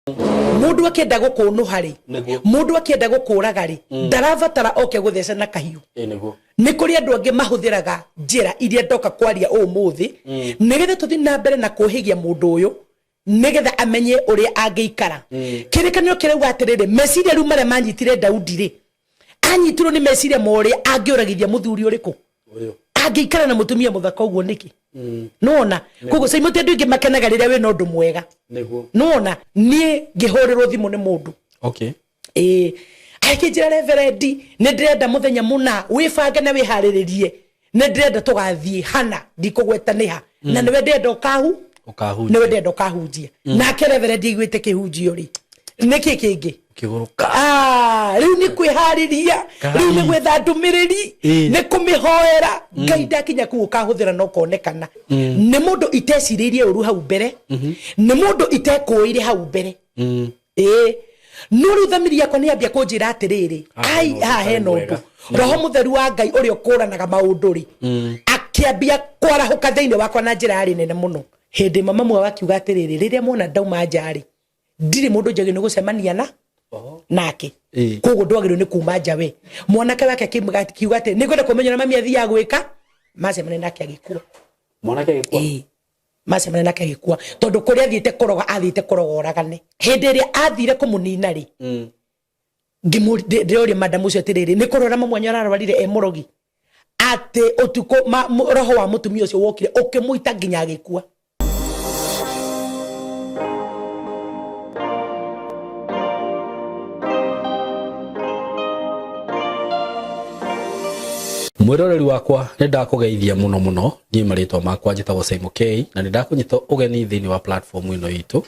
Mundu akienda gukunuha ri, mundu akienda gukuraga ri, ndarabatara oke gutheca na kahiu. Ni kuri andu angi mahuthiraga njira iria ndoka kwaria umuthi nigetha tuthi na mbere na kuhigia mundu uyu nigetha amenye uria angiikara. Kirikanio kirauga atiriri meciria riu maria manyitire Daudi ri anyitirwo ni meciria mori angiuragithia muthuri uriku angiikara na mutumia muthaka uguo niki. Nona koguo sai muti andu ingi makenaga riria we no ndu mwega. Nona nie ngihorirwo thimu ni mundu. Okay. Akijira Reverend ni ndirenda muthenya muna wifange na wihariririe ni ndirenda tugathie hana ndikugwetaniha na niwe ndenda ukahu niwe ndenda ukahunjia na ke Reverend igwite kihunjio ri niki kingi kiguruka riu ni kwihariria riu ni gwetha ndumiriri ni kumihoera Ngai ndakinya ku ukahuthira no konekana ni mundu iteciririe uru hau mbere ni mundu itekuire hau mbere Nuru thamiri yakwa ni ambia kunjira atiriri ai heno ndu roho mutheru wa Ngai uri ukuranaga maundu ri akiambia kwarahuka thiini wakwa na njira ari nene muno hindi mama mwa wakiuga atiriri riria mona ndauma njari ndiri mundu njagi ni gucemania na nake koguo ndwagirwo ni kuma nja we mwanake wake kiuga ati ni kwenda kumenyana mami athia agwika macemane nake agikua mwanake agikua macemane nake agikua tondu kuri athiite kuroga oragane hindi iria athire kumunina ri ngimuria madamu ucio atiriri ni kurora mamwanya ararwarire murogi ati utuko roho wa mutumia ucio wokire ukimuita nginya agikua. Mwiroreri wakwa nindakugeithia muno ni maritwa makwa njitagwo Simon K na nindakunyita ugeni thiini wa platform ino itu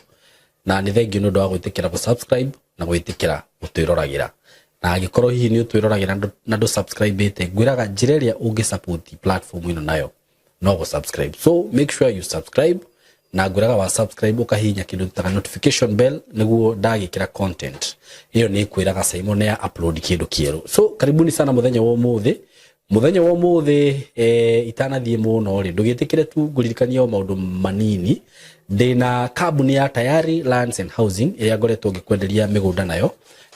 na ni thengiu nundu wa gwitikira ku subscribe na gwitikira gutwiroragira na agikorwo hihi ni utwiroragira na ndu subscribe ite ngwiraga njira iria ungi support platform ino nayo no go subscribe, so make sure you subscribe na ngwiraga wa subscribe ukahinya kindu ta notification bell niguo ndagikira content iyo ni kwiraga Simon ya upload kindu kieru. So karibuni sana muthenya wa umuthi itanathie muno ri ndugitikire tu ngurikania maundu manini ndina kambuni ya Tayari Lands and Housing iria ngoretwo ngikwenderia migunda nayo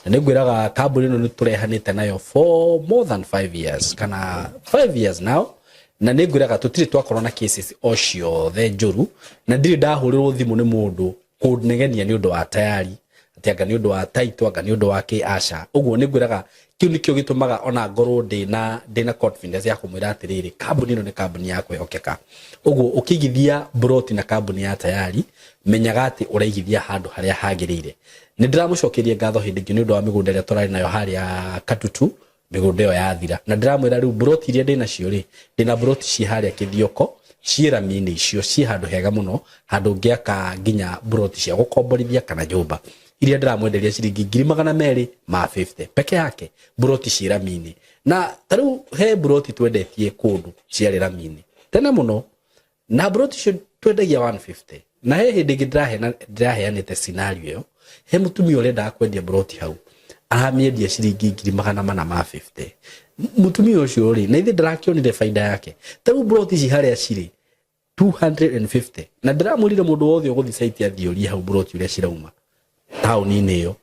na ningwiraga kambuni ino niturehanite nayo for more than 5 years kana 5 years now na ningwiraga tutiri twakorwo na cases ocio the njuru na ndiri ndahurirwo thimu ni mundu kunegenia ni undu wa Tayari atianga ni undu wa title anga ni undu wa Asha uguo ningwiraga kiu nikio gitumaga ona ngorwo ndina confidence ya kumwira atiriri kambuni ino ni kambuni ya kwihokeka uguo ukigithia broti na kambuni ya Tayari menyaga ati uraigithia handu haria hagirire ni ndiramucokeria ngatho hindi ngi ni undu wa migunda ria turari nayo haria Katutu migunda yo yathira na ndiramwira riu broti iria ndina cio ri ndina broti ci haria Kithioko ciira mini icio ci handu hega muno handu ngiaka nginya broti cia gukomborithia kana nyumba iria ndiramwenderia ciringi 250 peke yake broti ciira mini na taru he broti twendetie kundu ciarira mini tena muno na broti cio twendagia 150 na he hindi ndiraheanite scenario yo he mutumia urenda kwendia broti hau aramiendia ciringi 450 mutumia ucio ri na ithe ndirakionire faida yake taru broti ci haria ciri 250 na ndiramurire mundu wothe uguthi site athiori hau broti uria cirauma tauni-ini iyo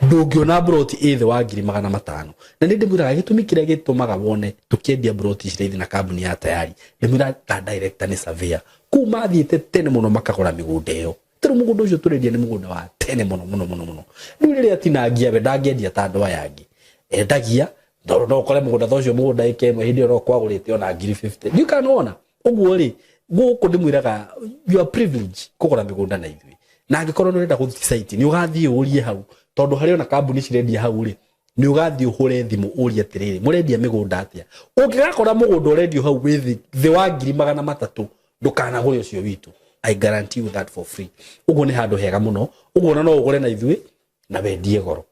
ndungiona broti ithe wa 500 na ndimwiraga gitumi kiria gitumaga wone tukiendia broti cireithi na kambuni ya Tayari ndimwira ta director ni surveyor kuma thiite tene muno makagura migunda iyo tiru mugunda ucio turendia ni mugunda wa tene muno riu riria tinangia we ndangiendia ta andu aya angi endagia ndo kore mugunda thocio mugunda ikemwe hindi ro kwagurite ona 50 you can ona uguo ri guku ndimwiraga you are privileged kugura migunda na ithui na angikorwo nurenda guthi site ni ugathie urie hau tondu hari ona kambuni cirendia hau ri ni ugathie uhure thimu urie atiriri murendia migunda atia ungigakora mugunda urendio hau withi the wa 300 ndukana gure ucio witu I guarantee you that for free uguo ni handu hega muno uguo no ugure na ithui na wendie goro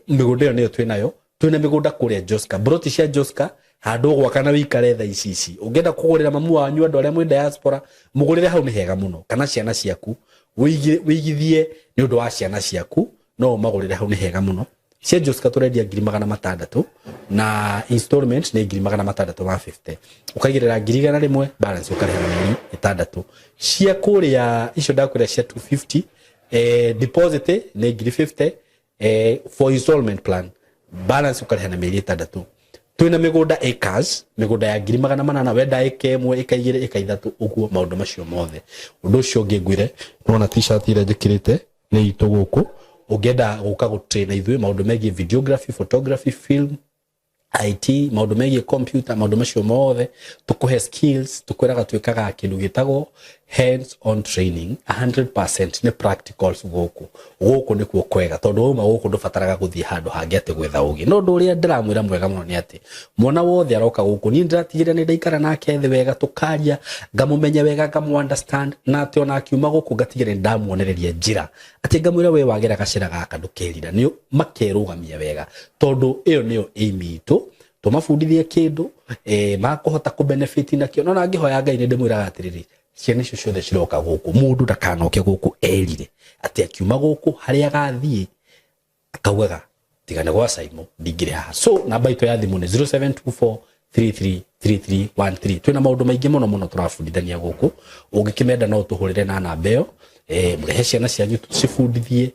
migunda yo niyo twina migunda kuria Joska broti cia Joska handu gwakana wikare tha ici ungenda kugurira mamu wanyu andu aria mwe diaspora mugurire hau ni hega muno kana ciana ciaku wigithie ni undu wa ciana ciaku no magurire hau ni hega muno cia Joska turendia 600 na installment ni 650 ukaigirira 100 balance ukarehana ni 6 cia kuria icio ndakwira cia 250 deposit ni 50 for installment plan balance ukarihana mieri 6 twina migunda acres migunda ya 800 wenda eke 1 eka 2 eka 3 uguo maundu macio mothe undu ucio ngingwire nona t-shirt ire njikirite ni itu guku ungenda guka gutrain ithui maundu megie videography photography film IT maundu megie computer maundu macio mothe tukuhe skills tukwiraga twikaga kindu gitagwo hands on training 100% ni practicals guku nikuo kwega tondu uma guku ndubataraga guthie handu hangi ati gwetha ugi no ndu uria ndiramwira mwega muno ni ati mwana wothe aroka guku ni ndiratigire ni ndaikara nake thi wega tukaria ngamumenya wega ngamu understand na ati ona akiuma guku ngatigire ndamuonereria njira ati ngamwira we wagira gacira gaka ndukerira ni makerugamia wega tondu iyo niyo aim itu tumafundithie kindu makuhota ku benefit nakio no nangihoya Ngai ni ndimwira atiriri ciana icio ciothe ciroka guku mundu ndakanoke guku erire ati akiuma guku haria gathie akaugaga tigane gwa Saimo ndigire ha so namba ito ya thimu ni 0724333313 twina maundu maingi muno turafundithania guku ungikimenda no tuhurire na namba iyo murehe ciana cianyu tucifundithie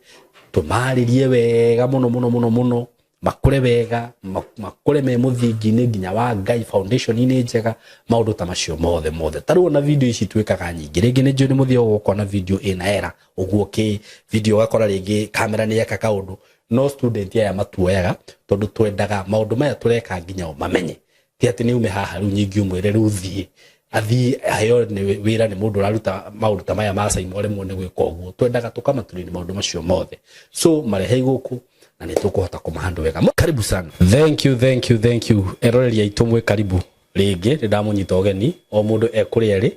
tumaririe wega muno makure wega makure me muthingi-ini nginya wa Ngai foundation ni njega maundu ta macio mothe taru na video ici twikaga nyingi ringi ni njuri muthio gukona video ina era uguo ki video gakora ringi kamera ni yaka kaundu no student ya matuoyaga tondu twendaga maundu maya tureka nginya mamenye ti ati ni ume haha riu nyingi umwire riu thie athi ayo ni wira ni mundu raruta maundu ta maya ma Saimo re mwone gwika uguo twendaga tukamaturini maundu macio mothe so marehe guku na nitukuhota kumahandu wega karibu sana thank you eroreria itumwe karibu ringi ndamunyita ogeni o mundu ekuri ri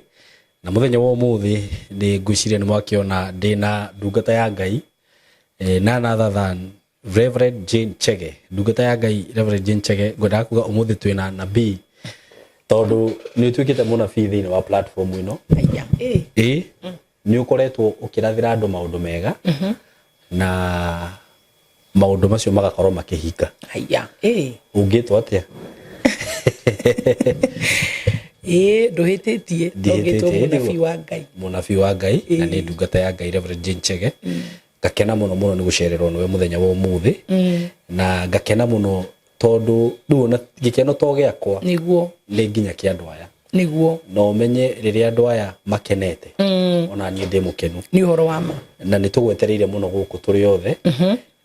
na muthenya wa umuthi ni ngwiciria ni mwakiona ndina ndungata ya Ngai nana than Reverend Jane Chege ndungata ya Ngai Reverend Jane Chege ngoda kuga umuthi twina nabii tondu ni twikite muna thiini wa platform ino ni ukoretwo ukirathira andu maundu mega na maundu macio magakorwo makihika ungitwa atia nduhititie ndugitwo munabii wa Ngai na ni ndungata ya Ngai Reverend Jane Chege ngakena muno ni gucererwo niwe muthenya wa umuthi na ngakena muno tondu nduna gikeno to giakwa niguo ni nginya ki andu aya niguo no menye riria andu aya makenete ona ni ndi mukenu ni horo wama na ni tugwetereire muno guku turi othe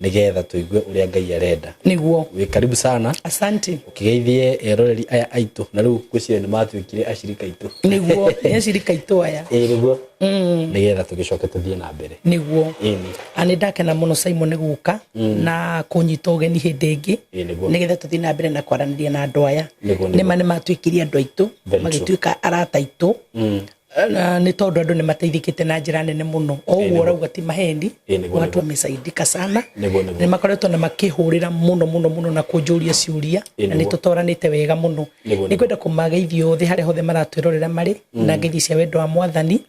nigetha tuigue uria Ngai arenda niguo wi karibu sana asante ukigeithie eroreri aya aitu na riu gwicire ni matwikire ashirika itu niguo ashirika itu aya niguo nigetha tugicoke tuthie na mbere niguo ani ndakena muno Saimo ni guka na kunyita ugeni hindi ingi nigetha tuthie na mbere na kwaraniria na andu aya ni matwikirie andu aitu magituika arata aitu ni tondu andu ni mateithikite na njira nene muno o uguo rauga ti mahendi watu wamesaidika sana ni makoretwo na makihurira muno na kunjuria ciuria na ni tutoranite wega muno ni kwenda kumageithio othe hare hothe maratwirorera mari na ngeithi cia wendo wa mwathani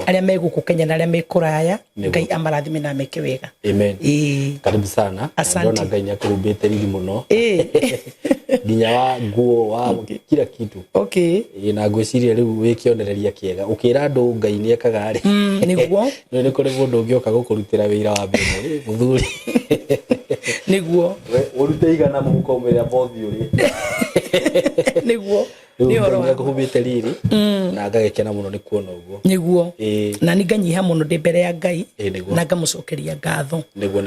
aria meguku Kenya na aria mekuraya Ngai amarathime na meke wega amen karibu sana ndona Ngai ni akurumbite riri muno nginya wa nguo wa kila kitu na ngwiciria riu wikionereria kiega ukira andu Ngai ni ekaga ri niguo ni kuri mundu ngioka gukurutira wira wa mbere muthuri niguo urute igana muko umira bothi uri niguo ni horo wa kuhubite riri na ngagekena muno ni kuona uguo niguo na ni nganyiha muno ndi mbere ya Ngai na ngamucokeria ngatho niguo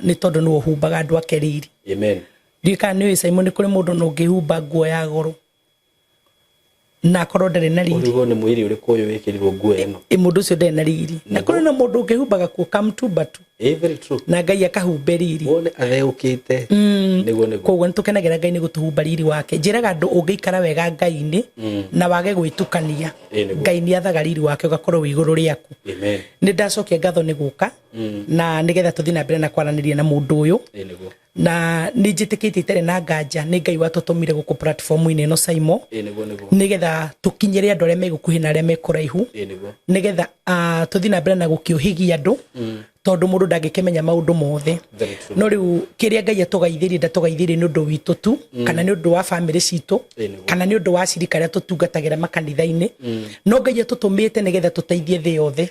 ni tondu no humbaga andu ake riri amen ndika ni Saimo ni kuri mundu no ngihumba nguo ya goro na korwo ndari na riri ugo ni mwiri uri kuyo wikirirwo nguo eno mundu ucio ndari na riri na kuri na mundu ngihumbaga ku kamtumba tu very true na Ngai akahumbe riri wone atheukite niguo koguo nitukenagira Ngai ni gutuhumba riri wake njiraga andu ungiikara wega Ngai-ini na wage gwitukania Ngai ni athaga riri wake ugakorwo wi iguru riaku amen ni ndacokia ngatho ni guka na nigetha tuthi na mbere na kwaraniria na mundu uyu na nijitikite itere na nganja ni Ngai watutumire guku platform-ini ino Saimo nigetha tukinyire andu aria megukuhi na aria mekuraihu nigetha tuthi na mbere na gukiuhigia andu tondu mundu ndangikimenya maundu mothe no riu kiria Ngai atugaithirie ndatugaithirie ni undu witu tu kana ni undu wa family citu kana ni undu wa cirika ria tutungatagira makanitha-ini no Ngai atutumite nigetha tuteithie thi yothe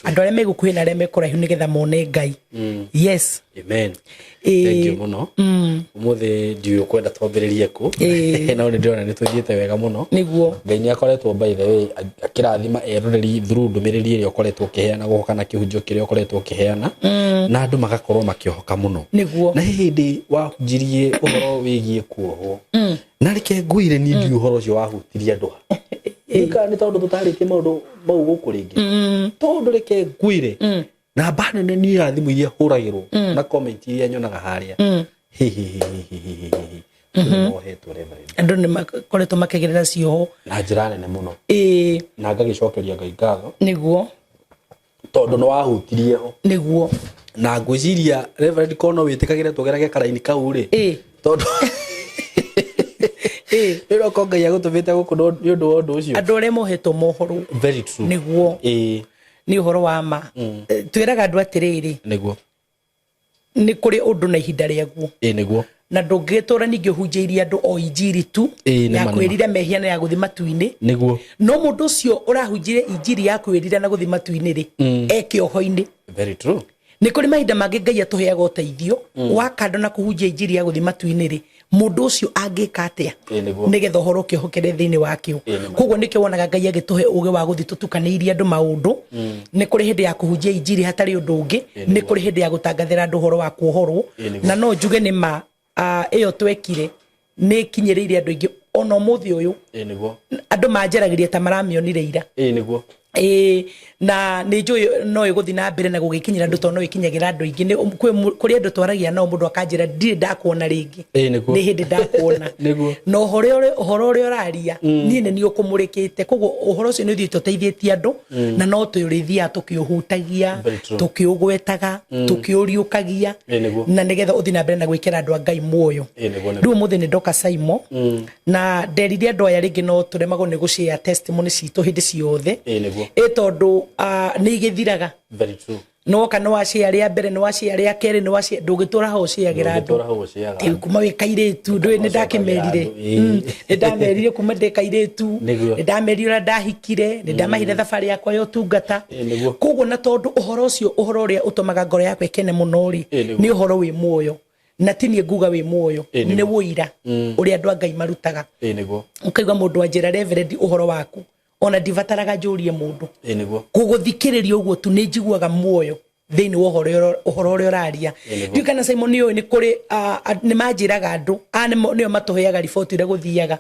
andu aria megukuhi na aria mekuraihu nigetha mone Ngai yes amen thank you muno umuthi ndiyo kwenda twambiririe ku no ni ndona ni tuthiete wega muno niguo Ngai ni akoretwo by the way akirathima eroreri through ndumiriri iria ukoretwo ukiheana guko kana kihunjio kiria ukoretwo ukiheana na andu magakorwo makiohoka muno niguo na hindi wahunjirie uhoro wigie kuoho na reke nguire ni ndi uhoro ucio wahutirie andu ika ni tondu tutaritie maundu mau guku ringi tondu reke nguire na bana ni ya thimu iria huragirwo na comment iria nyonaga haria mohetwo reverend andu ni makoretwo makigerera cioho na njira nene muno na ngagicokeria Ngai ngatho niguo tondu no wahutirie ho niguo na ngwiciria reverend kono witikagire tugerage karaini kau ri tondu ero konga ya gutumite guku ni undu wa undu ucio andu aria mohetwo mohoro very true niguo ni uhoro wa ma twiraga andu atiriri niguo ni kuri undu na ihinda riaguo niguo na ndungitura ningi hunjiirie andu o injiri tu ya kwirira mehia na ya guthi matu-ini niguo no mundu ucio urahunjire injiri ya kwirira na guthi matu-ini ri eke oho-ini very true ni kuri mahinda mangi Ngai atuheaga uteithio wa kando na kuhunjia injiri ya guthi matu-ini ri mundu ucio angika atia nigetha uhoro ukihokere thiini wakio koguo nikio wonaga Ngai agituhe uge wa guthi tutukaniirie andu maundu ni kuri hindi ya kuhunjia injiri hatari undu ungi ni kuri hindi ya gutangathira andu uhoro wa kuohorwo na no njuge ni ma iyo twekire ni kinyiriire andu ingi ono muthi uyu andu manjaragiria ta maramionire ira niguo na ni njui no iguthi na mbere na gugikinyira andu to no ikinyagira andu ingi ni kuri andu twaragia no mundu akanjira ndire ndakuona ringi ni hindi ndakuona no uhoro uri uraria ni ni ukumurikite koguo uhoro ucio ni uthii tuteithietie andu na no tuyurithia tukiuhutagia tukiugwetaga tukiuriukagia na nigetha uthi na mbere na gwikira andu a Ngai muoyo riu muthi ni ndoka Saimo na nderire andu aya ringi no turemagwo ni gushare testimony citu hindi ciothe tondu ni igithiraga very true no kana wacia ria mbere no wacia ria keri no wacia ndugitura ho ciagira andu kuma wikairetu ndui ni ndakimerire ni ndamerire kuma ndikairetu ni ndamerire ndahikire ni ndamahire thabari yakwa yo tungata koguo na tondu uhoro ucio uhoro uria utumaga ngoro yakwa ikene muno ri ni uhoro wi muoyo na tinie nguga wi muoyo ni wuira uria andu a Ngai marutaga ukaigwa mundu anjira reverend uhoro waku ona ndivataraga njurie mundu guguthikiriria uguo tu ni njiguaga muoyo thiini wa uhoro uria uraria ndio kana Simon yo ni kuri ni manjiraga andu nio matuheaga riboti ira guthiaga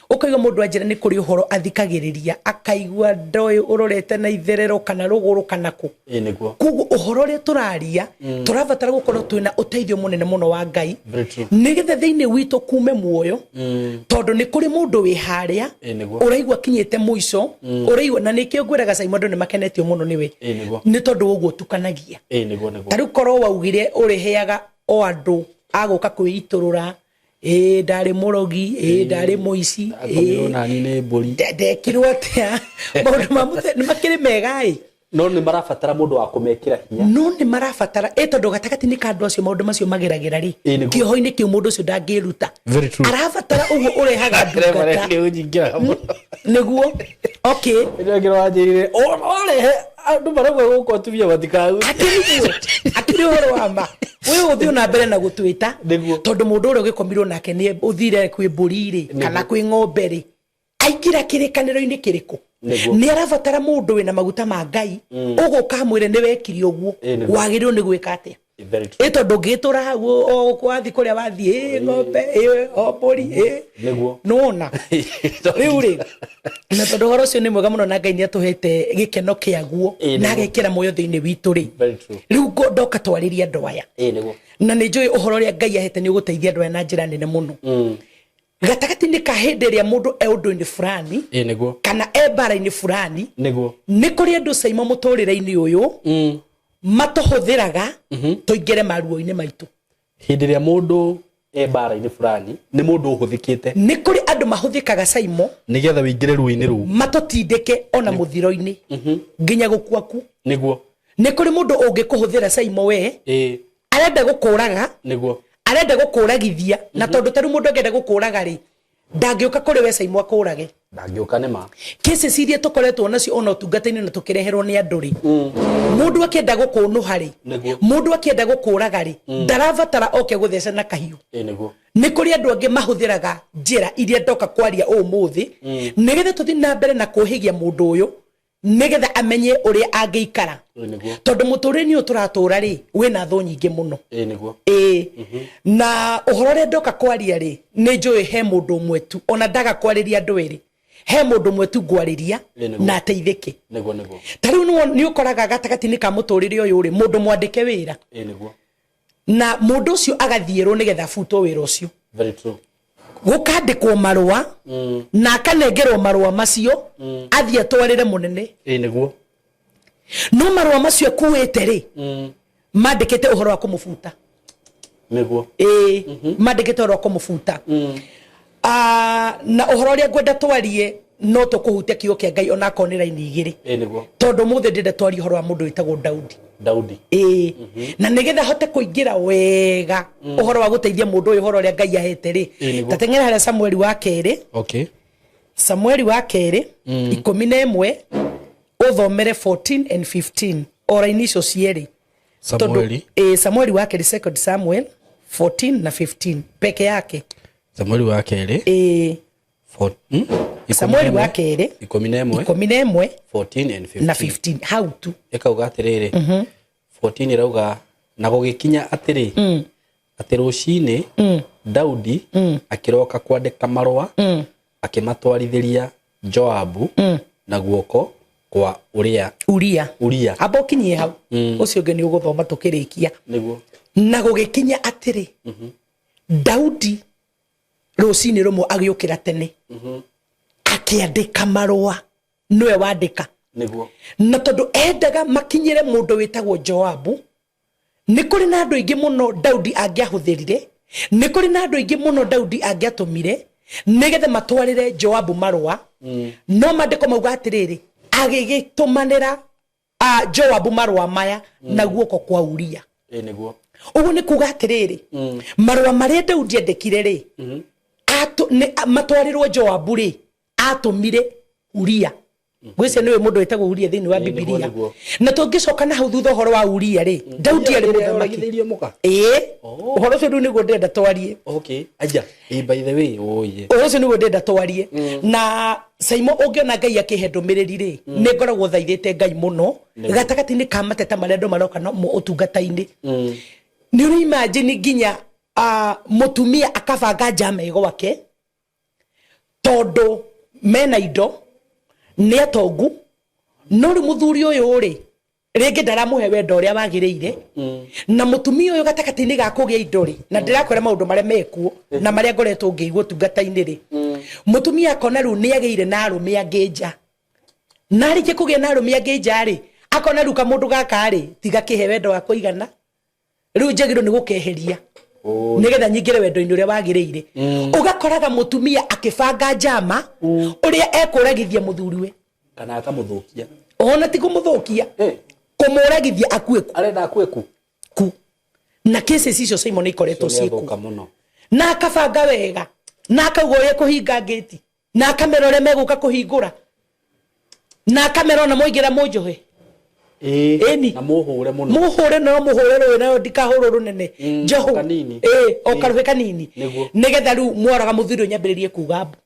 ukaiga mundu anjira ni kuri uhoro athikagiriria akaigua ndoi urorete na itherero kana ruguru kana ku kugu uhoro uria turaria turavatara gukorwo twina uteithio munene muno wa Ngai nigetha thiini witu kume muoyo tondu ni kuri mundu wi haria uraigua kinyite muico uraigua na nikio ngwiraga Simon ni makenetio muno niwe ni tondu uguo tukanagia tariu korwo waugire uriheaga o andu aguka kwiiturura ndari murogi ndari muici nani ni mburi ndekirwo atia maundu mamuthe ni makiri mega no ni marafatara mundu wa kumekira hinya no ni marafatara tondu gatakati ni kandu acio maundu macio mageragira ri kiho-ini kiu mundu ucio ndangiruta arafatara uguo urehaga ndungata niguo okay ndio wanjirire orehe andu maragwe guko tuvia matikau akiri uhoro wa ma uyu uthio na mbere na gutwita tondu mundu uria gikomirwo nake ni uthire kwi mburi ri kana kwi ng'ombe ri aigira kirikaniro-ini kiriku ni arafatara mundu wina maguta ma Ngai uguka mwire ni wekiri uguo wagirirwo ni gwika atia tondu ngitura hau kwathi kuria wathi ng'ombe mburi nona riu ri na tondu horo ucio ni mwega muno na Ngai ni atuhete gikeno kiaguo na agekira muoyo thiini witu ri riu ndoka twariria andu aya na ni njui uhoro uria Ngai ahete ni uguteithia andu aya na njira nene muno gatakati ni kahindi ria mundu e undu-ini fulani kana e bara-ini fulani ni kuri andu Saimo muturire-ini uyu matuhuthiraga tuingire maruo-ini maitu hindi ria mundu e bara-ini fulani ni mundu uhuthikite ni kuri andu mahuthikaga Saimo nigetha wingire ruo-ini ru matutindike ona muthiro-ini nginya gukwaku niguo nä kå rä må ndå å ngä kå hå thä ra caimo we arenda gå kå raga arenda gå kå ragithia na tondå tarä må ndå angenda gå kå raga rä ndangä å ka kå rä we caimo akå rage ndangä å ka nä ma cases iria tå koretwo nacio ona å tungata-inä na tå kä reherwo nä andå rä må ndå akä enda gå kå nå harä må ndå akä enda gå kå raga rä ndarabatara oke gå theca na kahiå nä kå rä andå angä mahå thä raga njä ra iria ndoka kwaria å må thä nä getha tå thiä na mbere na kå hä gia må ndå å yå nä getha amenye å rä a angä ikara tondå må tå rä nä å tå ratå ra rä wä na thå nyingä må no na å horo å rä a ndoka kwaria rä nä njå he må ndå å mwe tu ona ndaga kwarä ria andå erä he må ndå å mwe tu ngwarä ria na ateithä ke ta rä u nä å koraga gatagatä-inä ka må tå rä re å yå rä må ndå mwandä ke wä ra na må ndå å cio agathiä rwo nä getha butwo wä ra å cio gå kandä kwo marå na akanengerwo marå macio athiä atwarä re må nene no marå macio akuä te rä mandä kä te å horo wa kå må buta mandä kä te å horo wa kå må buta na å horo å rä a ngwenda twarie no tå kå hutia kiugo kä a Ngai ona akorwo nä raini igä rä tondå må thä ndä nda twarie å horo wa må ndå wä tagwo Daudi na nä getha hote kå ingä ra wega å horo wa gå teithia må ndå å yå horo å rä a Ngai ahete rä ta teng'era harä a Samueli wa kerä Samueli wa kerä 11 å thomere 14 and 15 ora-inä icio cierä Samueli wa kerä 2 Samuel 14 na 15 peke yake Samueli wa kerä Samueli wa kerä 11 14 and 15 na 15 how to ekauga atiriri 14 irauga na gugikinya atiri ati rucini Daudi akiroka kwandika marwa akimatwarithiria Joabu na guoko kwa Uria abokinyie hau ucio ngi ni uguthoma tukirikia niguo na gugikinya atiri Daudi rucini rumwe agiukira tene akiandika marwa niwe wandika niguo na tondu endaga makinyire mundu witagwo Joabu ni kuri na andu ingi muno Daudi angiahuthirire ni kuri na andu ingi muno Daudi angiatumire nigetha matwarire Joabu marwa no mandiko mauga atiriri agigitumanira Joabu marwa maya na guoko kwa Uria niguo uguo ni kuga atiriri marwa maria Daudi endekire ri matwarirwo Joabu ri atumire Uria gwese niwe mundu wetagwo Uria thiini wa Biblia na tungicoka na hau thutha horo wa Uria ri Daudi ari muthamaki horo cio niguo ndenda twarie aja by the way horo cio niguo ndenda twarie na Saimo ungiona Ngai akihe ndumiriri ri ni ngoragwo thaithite Ngai muno gatagati-ini ka mateta maria andu maroka no utungata-ini ni uri imagine nginya mutumia akabanga njama igwake tondu mena indo ni atongu no ri muthuri uyu ri ringi ndaramuhe wendo uria wagiriire na mutumia uyu gatagati-ini ga kugia indo ri na ndirakwira maundu maria mekuo na maria ngoretwo ngiigua tungata-ini ri mutumia akona riu ni ageire na arume angi nja na rike kugia na arume angi nja ri akona riu kamundu gaka ri tiga kihe wendo wa kuigana riu njagiro ni gukeheria nigetha nyingire wendo-ini uria wagiriire ugakoraga mutumia akibanga njama uria ekuragithia muthuriwe kana akamuthukia ona ti kumuthukia kumuragithia akueku arenda akueku na cases icio Simon ikoretwo cieku na akabanga wega na akauga uria kuhinga gate na akamera uria meguka kuhingura na akamera ona moigira munjohe na muhure muno muhure no muhure ro na ndikahuru runene njohu o karuhe kanini nigetha riu mworaga muthuri nyambiririe kuga mbu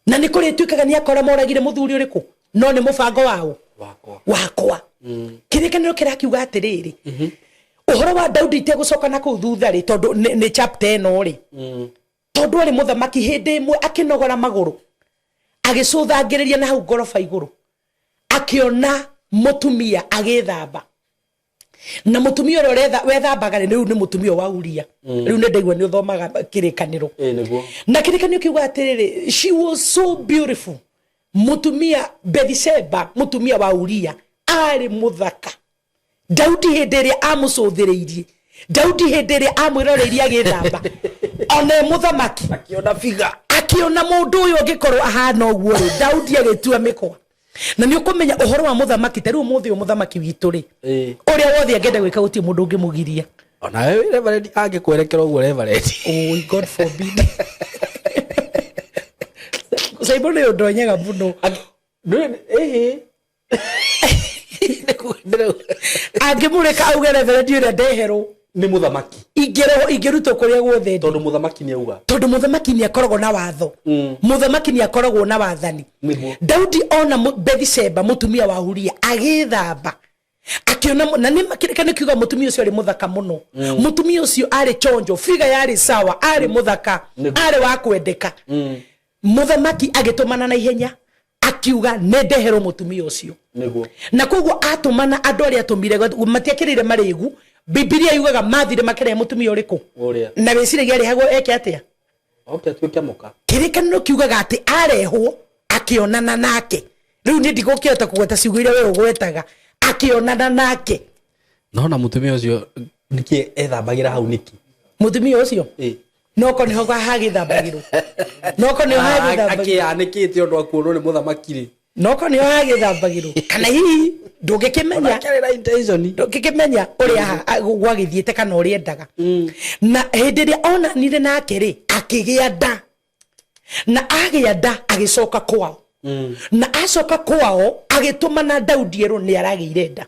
na ni kuri twikaga ni akora moragire muthuri uriku no ni mubango wao wakwa kirikaniro kirakiuga atiriri uhoro wa Daudi te gucoka na ku thutha ri tondu ni chapter eno ri tondu ari muthamaki hindi imwe akinogora maguru agicuthangiria na hau ngoroba iguru akiona mutumia agithamba na mutumia uria wethambaga riu ni mutumia wa Uria riu ni ndaigua ni uthomaga kirikaniro na kirikaniro kiuga atiriri she was so beautiful mutumia Bathsheba mutumia wa Uria ari muthaka Daudi hindi ria amucuthireirie Daudi hindi ria amwiroreirie agithamba ona muthamaki akiona figa akiona mundu uyu ngikorwo ahana uguo ri Daudi agitua mikwa na ni ukumenya uhoro wa muthamaki taru muthi muthamaki witu ri uria wothe angenda gwika guti mundu ungimugiria ona wewe reverend angikwerekera uguo reverend oh god forbid saibo ni ndonyaga muno angimureka auge reverend uria ndehero ni muthamaki ingeruto kuria guothe tondu muthamaki ni auga tondu muthamaki ni akoragwo na watho muthamaki ni akoragwo na wathani Daudi ona Bathsheba mutumia wa Uria agithamba akiona na ni makirikane kiuga mutumia ucio ari muthaka muno mutumia ucio ari chonjo figa yari sawa ari muthaka ari wa kwendeka muthamaki agitumana na ihenya akiuga nedehero mutumia ucio niguo na koguo atumana andu ari atumire matiakirire marigu Biblia yugaga mathire makere mutumia uriku uria na weciragia ari hago eke atia okay tuike muka kirikaniro kiugaga ati arehwo akionana nake riu ni ndigukiota kugweta ciguire we ugwetaga akionana nake nona mutumia ucio niki ethambagira hau niki mutumia ucio noko niho hagithambagirwo noko niho hagithambagirwo akianikite undu akuonwo ni muthamaki ri noko niho hagithambagirwo kana hihi ndungikimenya ndungikimenya uria gwagithiete kana uria endaga na hindi ria onanire nake ri akigia nda na agia nda agicoka kwao na acoka kwao agitumana Daudi ero ni aragiire nda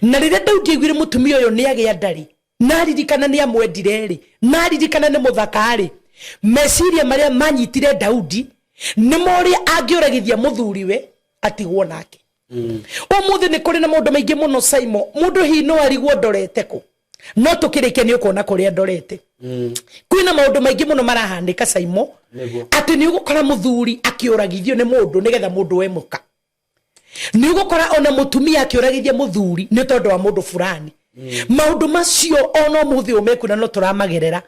na riria Daudi aiguire mutumia uyu ni agia ndari na ririkana ni amwendire ri na ririkana ni muthaka ri meciria maria manyitire Daudi ni moria angioragithia muthuriwe atigwo nake umuthi ni kuri na mundu maingi muno Simon mundu hi no arigwo ndorete ku no tukirike ni ukona kuria ndorete kwina maundu maingi muno marahandika Simon ati ni ugukora muthuri akioragithio ni mundu nigetha mundu we muka ni ugukora ona mutumia akioragithia muthuri ni tondu wa mundu fulani maundu macio ona muthi umekuna no turamagerera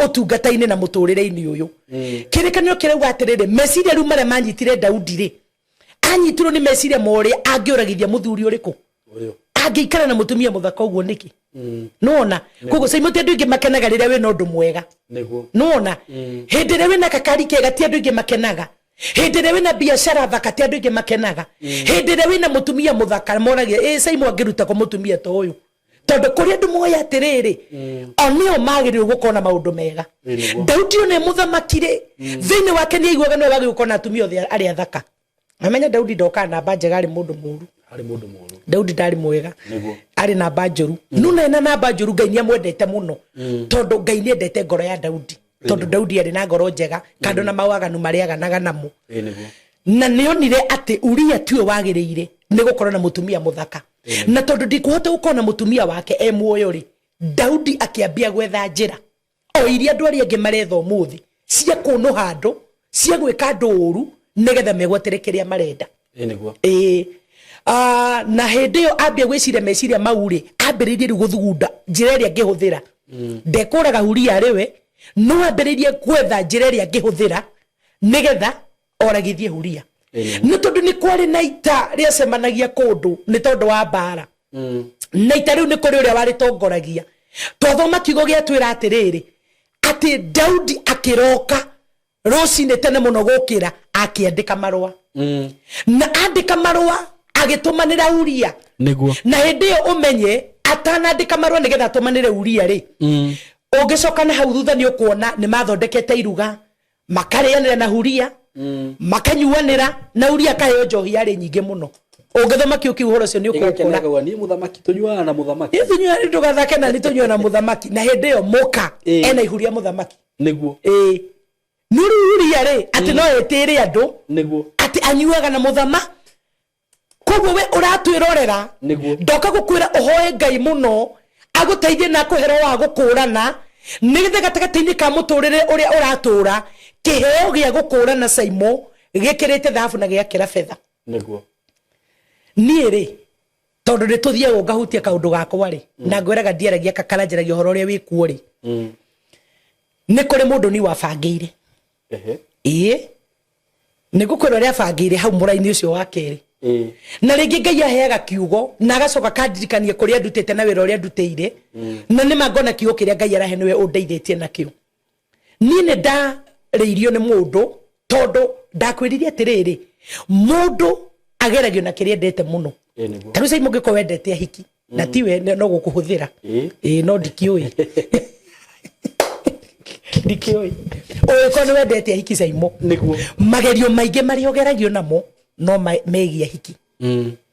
utungata-ini na muturire-ini uyu kirikanio kirauga atiriri meciria riu maria manyitire Daudi ri anyitirwo ni meciria moria angioragithia muthuri uriku angiikara na mutumia muthaka uguo niki nona koguo Simon ti andu ingi makenaga riria wina undu mwega nona hindi ria wina kakari kega ti andu ingi makenaga hindi ria wina biashara thaka ti andu ingi makenaga hindi ria wina mutumia muthaka moragia Simon angiruta ko mutumia to uyu tondu kuri andu moya atiriri onio magirirwo gukona maundu mega Daudi one muthamakire thiini wake ni aiguaga no wagi gukona atumia othe ari athaka amenya Daudi ndoka na banja ari mundu muru Daudi ndari mwega ari na banjuru nuna ena na banjuru Ngai ni amwendete muno tondu Ngai ni endete ngoro ya Daudi tondu Daudi ari na ngoro njega kando na mawaganu mariaganaga namo na nionire ati Uria tiwe wagiriire ni gukorwo na mutumia muthaka na tondu ndikuhota gukona mutumia wake muoyo ri Daudi akiambia gwetha njira o iria andu aria angi maretha umuthi cia kuno handu cia gwika nduru nigetha megwetere kiria marenda na hindi yo ambia gwiciria meciria mauri ambiririe ri guthugunda njira iria angihuthira ndekuraga Uria riwe no ambiririe gwetha njira iria angihuthira nigetha oragithie Uria ni tondu ni kwari na ita ria semanagia kundu ni tondu wa mbara na ita riu ni kuri uria wari tongoragia twathoma kiugo gia twira atiriri ati Daudi akiroka rucini tene muno gukira akiandika marua na andika marua agitumanira Uria niguo na hindi yo umenye atanandika marua nigetha atumanire Uria ri ungicoka na hau thutha ni ukuona ni mathondekete iruga makarianira na Uria makanyuanira na Uria kaheo njohi ari nyingi muno ungithoma kiuki uhoro cio ni ukukora ni muthamaki tunyuana na muthamaki tunyuana ndugathake na ni tunyuana na muthamaki na hindi yo muka ena ihuria muthamaki niguo nuru Uria ri ati no etire andu niguo ati anyuaga na muthama koguo we uratwirorera ndoka gukwira uhoe Ngai muno aguteithie na kuhero wa gukurana nigetha gatagati-ini ka muturire uria uratura kiheo gia gukurana Simon gikirite thahabu na giakira fedha niguo nie ri tondu ni tuthiaga ngahutia kaundu gakwa ri na ngwiraga ndiaragia kakaranjiragia uhoro uria wikuo ri ni kuri mundu ni wabangire ni gukwira uria bangire hau muraini ucio wa keri na ringi Ngai aheaga kiugo na agacoka kandirikanie kuria ndutete na wira uria ndutire na ni mangona kiugo kiria Ngai arahe niwe undeithĩtie nakio ni nda reirio ni mundu tondu ndakwiririe atiriri mundu ageragio na kiria ndete muno taru sai mungiko wendete ahiki na tiwe no gukuhuthira no dikioi dikioi o kono wendete ahiki saimo niguo magerio maingi mari ogeragio namo no megia hiki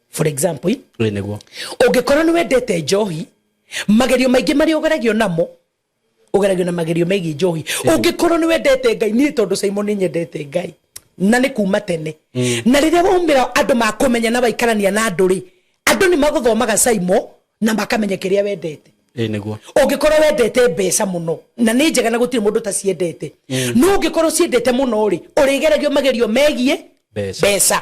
for example niguo ungikorwo ni wendete njohi magerio maingi mari ogeragio namo ogeragio na magerio megia njohi ungikorwo ni wendete ngai ni tondu saimo ni nyendete ngai na ni kuma tene na riria waumira andu makumenya na baikarania na andu ri andu ni maguthomaga saimo na makamenya kiria wendete niguo ungikorwo wendete mbeca muno na ni njega na gutire mundu ta ciendete no ungikorwo ciendete muno ri urigeragio magerio megie beca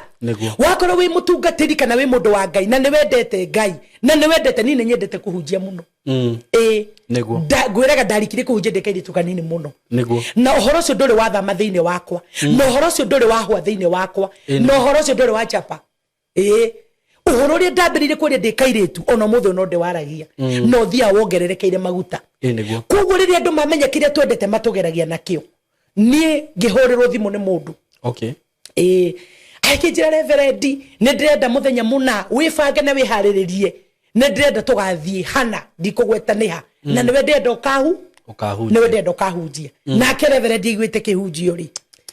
wakorwo wi mutungatiri kana wi mundu wa ngai na ni wendete ngai na ni wendete ni nyendete kuhunjia muno niguo ngwiraga ndarikire kuhunjia ndikaire tukanini muno niguo na uhoro cio nduri wathama thiini wakwa na uhoro cio nduri wahwa thiini wakwa na uhoro cio nduri wa chapa uhoro ri ndambirire kuria ndikairitu ona muthe no ndiwaragia no thia wongererekeire maguta niguo koguo riria andu mamenya kiria twendete matugeragia nakio nie ngihorerwo thimu ni mundu akinjira reverend ni ndirenda muthenya muna wifange na wihariririe ni ndirenda tugathie hana ndikugwetaniha na ni wendenda ukahunjia ni wendenda ukahunjia na ke reverend igwite kihunjio ri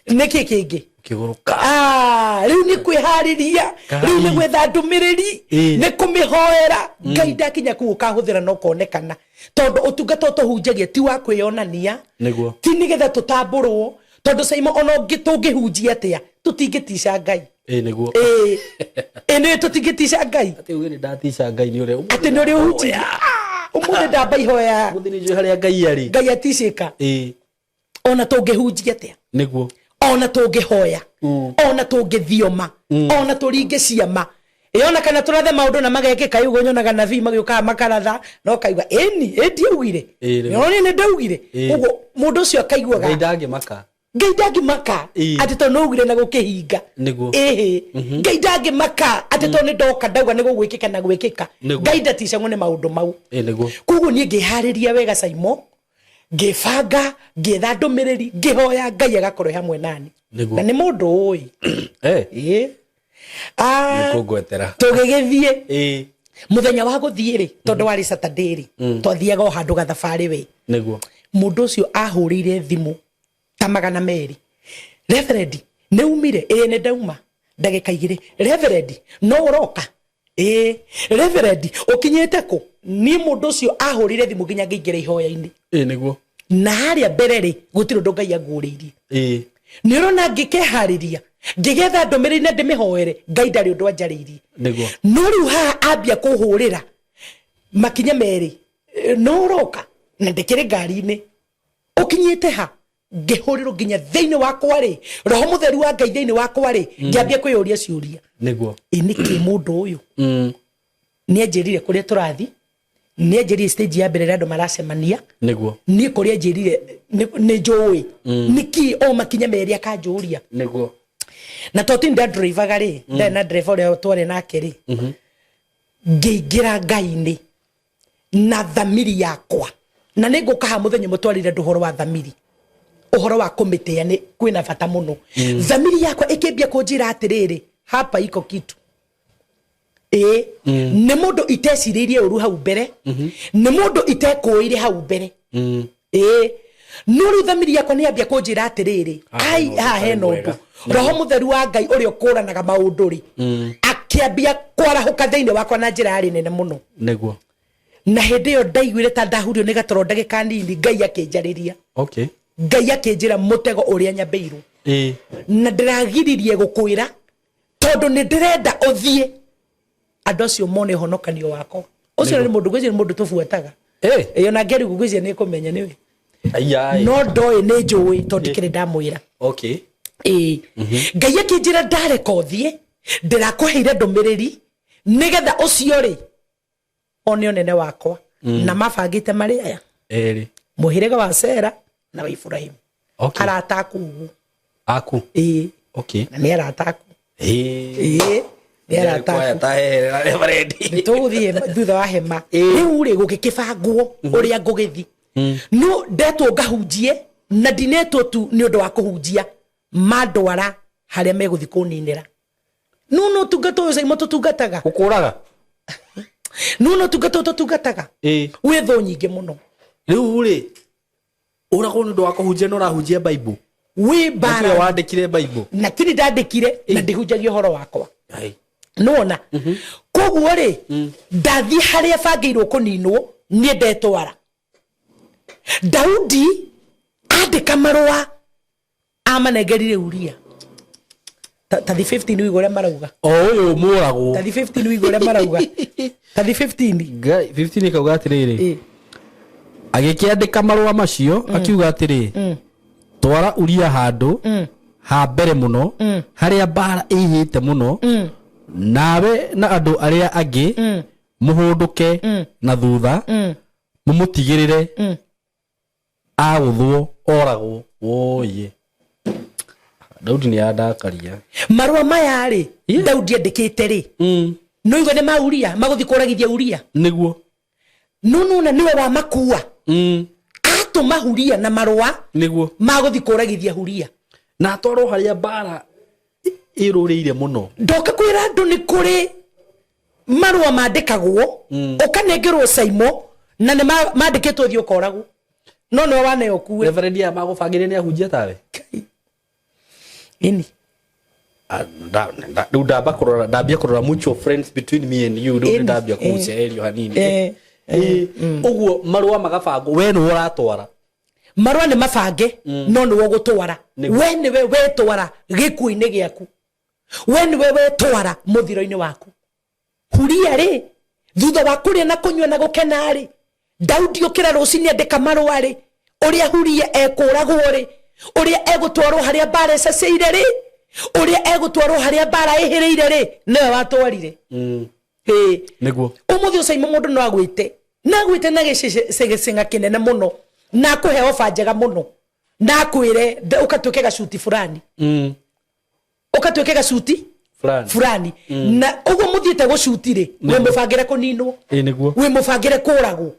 niki kingi kiguruka riu ni kwihariria riu ni gwetha ndumiriri ni kumihoera ngai ndakinya ku ukahuthira no konekana tondu utungata tuhunjagia ti wa kwionania ti nigetha tutamburwo tondu saimo ono ngitungihunjia atia tutingitisha ngai niguo ni tutingitisha ngai ati ugire ndatisha ngai ni uri ati ni uri hunjia umuthi ndamba ihoya umuthi ni haria ngai ari ngai aticika ona tungihunjia atia niguo ona tungihoya ona tungithioma ona turinge ciama ona kana turathe maundu na magekeka yugo nyonaga nabii magioka makaratha no kaigwa eni ndiugire yoni ni ndaugire ugo mundu ucio akaiguaga ngai ndangimaka ati to no ugire na gukihinga niguo ngai ndangimaka ati to ni ndoka ndauga ni gugwikika na gwikika ngai ndaticangwo ni maundu mau niguo koguo nie ngihariria wega saimo ngifanga ngitha ndumiriri ngihoya ngai agakorwo hamwe nani na ni mundu ui nikugwetera tugigithie muthenya wa guthie ri tondu wari Saturday ri twathiaga o handu gathafari we niguo mundu ucio ahurire thimu ta 200 reverend ne umire ne ndauma ndagika igire reverend no uroka reverend ukinyete ku ni mundu ucio ahurire thimu ginya ngingire ihoya-ini niguo na haria mbere ri gutiro ndo ngai aguririe ni rona ngikehariria ngigetha ndumiriri na ndimihoere ngai ndari undu anjariirie niguo no riu ha ambia kuhurira makinya meri no uroka na ndikire ngari-ini ukinyete ha ngihuriro nginya thiini wakwa ri roho mutheru wa ngai thiini wakwa ri ngiambia kwiyuria ciuria niguo iniki mundu uyu ni anjirire kuria turathi ni anjirire stage ya mbere andu maracemania niguo ni kuria anjirire ni njui niki o makinya meri akanjuria niguo na toti nda driver gari na driver uria tware nake ri ngiingira ngai-ini na thamiri yakwa na ningukaha muthenya mutwarire nduhoro wa thamiri uhoro wa kumitia ni kwina bata muno thamiri yakwa ikimbia kunjira atiriri hapa iko kitu ni mundu iteciririe uru hau mbere ni mundu itekuire hau mbere nuru thamiri yakwa ni ambia kunjira atiriri ai heno ndu roho mutheru wa ngai uria ukuranaga maundu ri akiambia kwarahuka thiini wakwa na njira ari nene muno niguo na hindi yo ndaiguire ta ndahurio ni gatoro ndagika nini ngai akinjariria ngai akinjira mutego uria nyambeirwo na ndiragiririe gukwira tondu ni ndirenda uthie andu acio mone honokanio wako ucio ni mundu gwicira mundu tufuataga iyo na ngeri gugwicira ni kumenya niwe no ndoi ni njui tondu kire ndamwira ngai akinjira ndareka uthie ndirakuheire ndumiriri nigetha ucio ri one onene wakwa na mabangite mari aya muhirega wa Sera na wa Ibrahim arata aku na ni arata aku ni arata aku tuguthie thutha wa hema riu ri gugikibangwo uria ngugithi no ndetwo ngahunjie na ndinetwo tu ni undu wa kuhunjia mandwara haria meguthi kuninira no tungato Saimo tutungataga ukuraga no tungato tutungataga we tho nyinge muno riu ri urago ndu wakuhunjia no rahunjia Bible we bara wandikire Bible na tiri ndandikire na ndihunjagia horo wakwa nona koguo ri ndathi haria bangeirwo kuninwo nie ndetwara Daudi andika marua amanengerire Uria ta 15 wigo ria marauga uyu muragwo ta 15 wigo ria marauga ta 15 kauga atiriri agikiandika marua macio akiuga atiri twara Uria handu ha mbere muno haria bara ihite muno nawe na andu aria angi muhunduke na thutha mumutigirire aguthwo oragwo oye Daudi ni adakaria marua maya ri Daudi andikite ri no igo ne Uria maguthi kuragithia Uria niguo no na niwe wa makua atuma Uria na marua niguo maguthi kuragithia Uria na atwarwo haria bara iruriire muno ndoka kwira andu ni kuri marua mandikagwo ukanengerwo Saimo na ne mandikitwo thio koragwo no no wane okuwe reverend ya magubangire ni ahunjia tawe ini ndambia kurora mutual friends between me and you ndo ndambia kuhusia Elio hanini uguo marua magabango we no uratwara marua ni mabange no no gutwara we ni we wetwara gikuini giaku we ni we wetwara muthiro-ini waku Uria ri thutha wa kuria na kunywa na gukena ri Daudi ukira rucini andika marua ri uria Uria ekuragwo ri uria egutwarwo haria bara caceire ri uria egutwarwo haria bara ihiriire ri niwe watwarire niguo umuthi Saimo mundu no agwite na gicicinga kinene muno na kuhe ofa njega muno na kwire ukatuke gacuti fulani ukatuke gacuti fulani na ugo muthiete gucutire we mubangire kuninwo niguo we mubangire kuragwo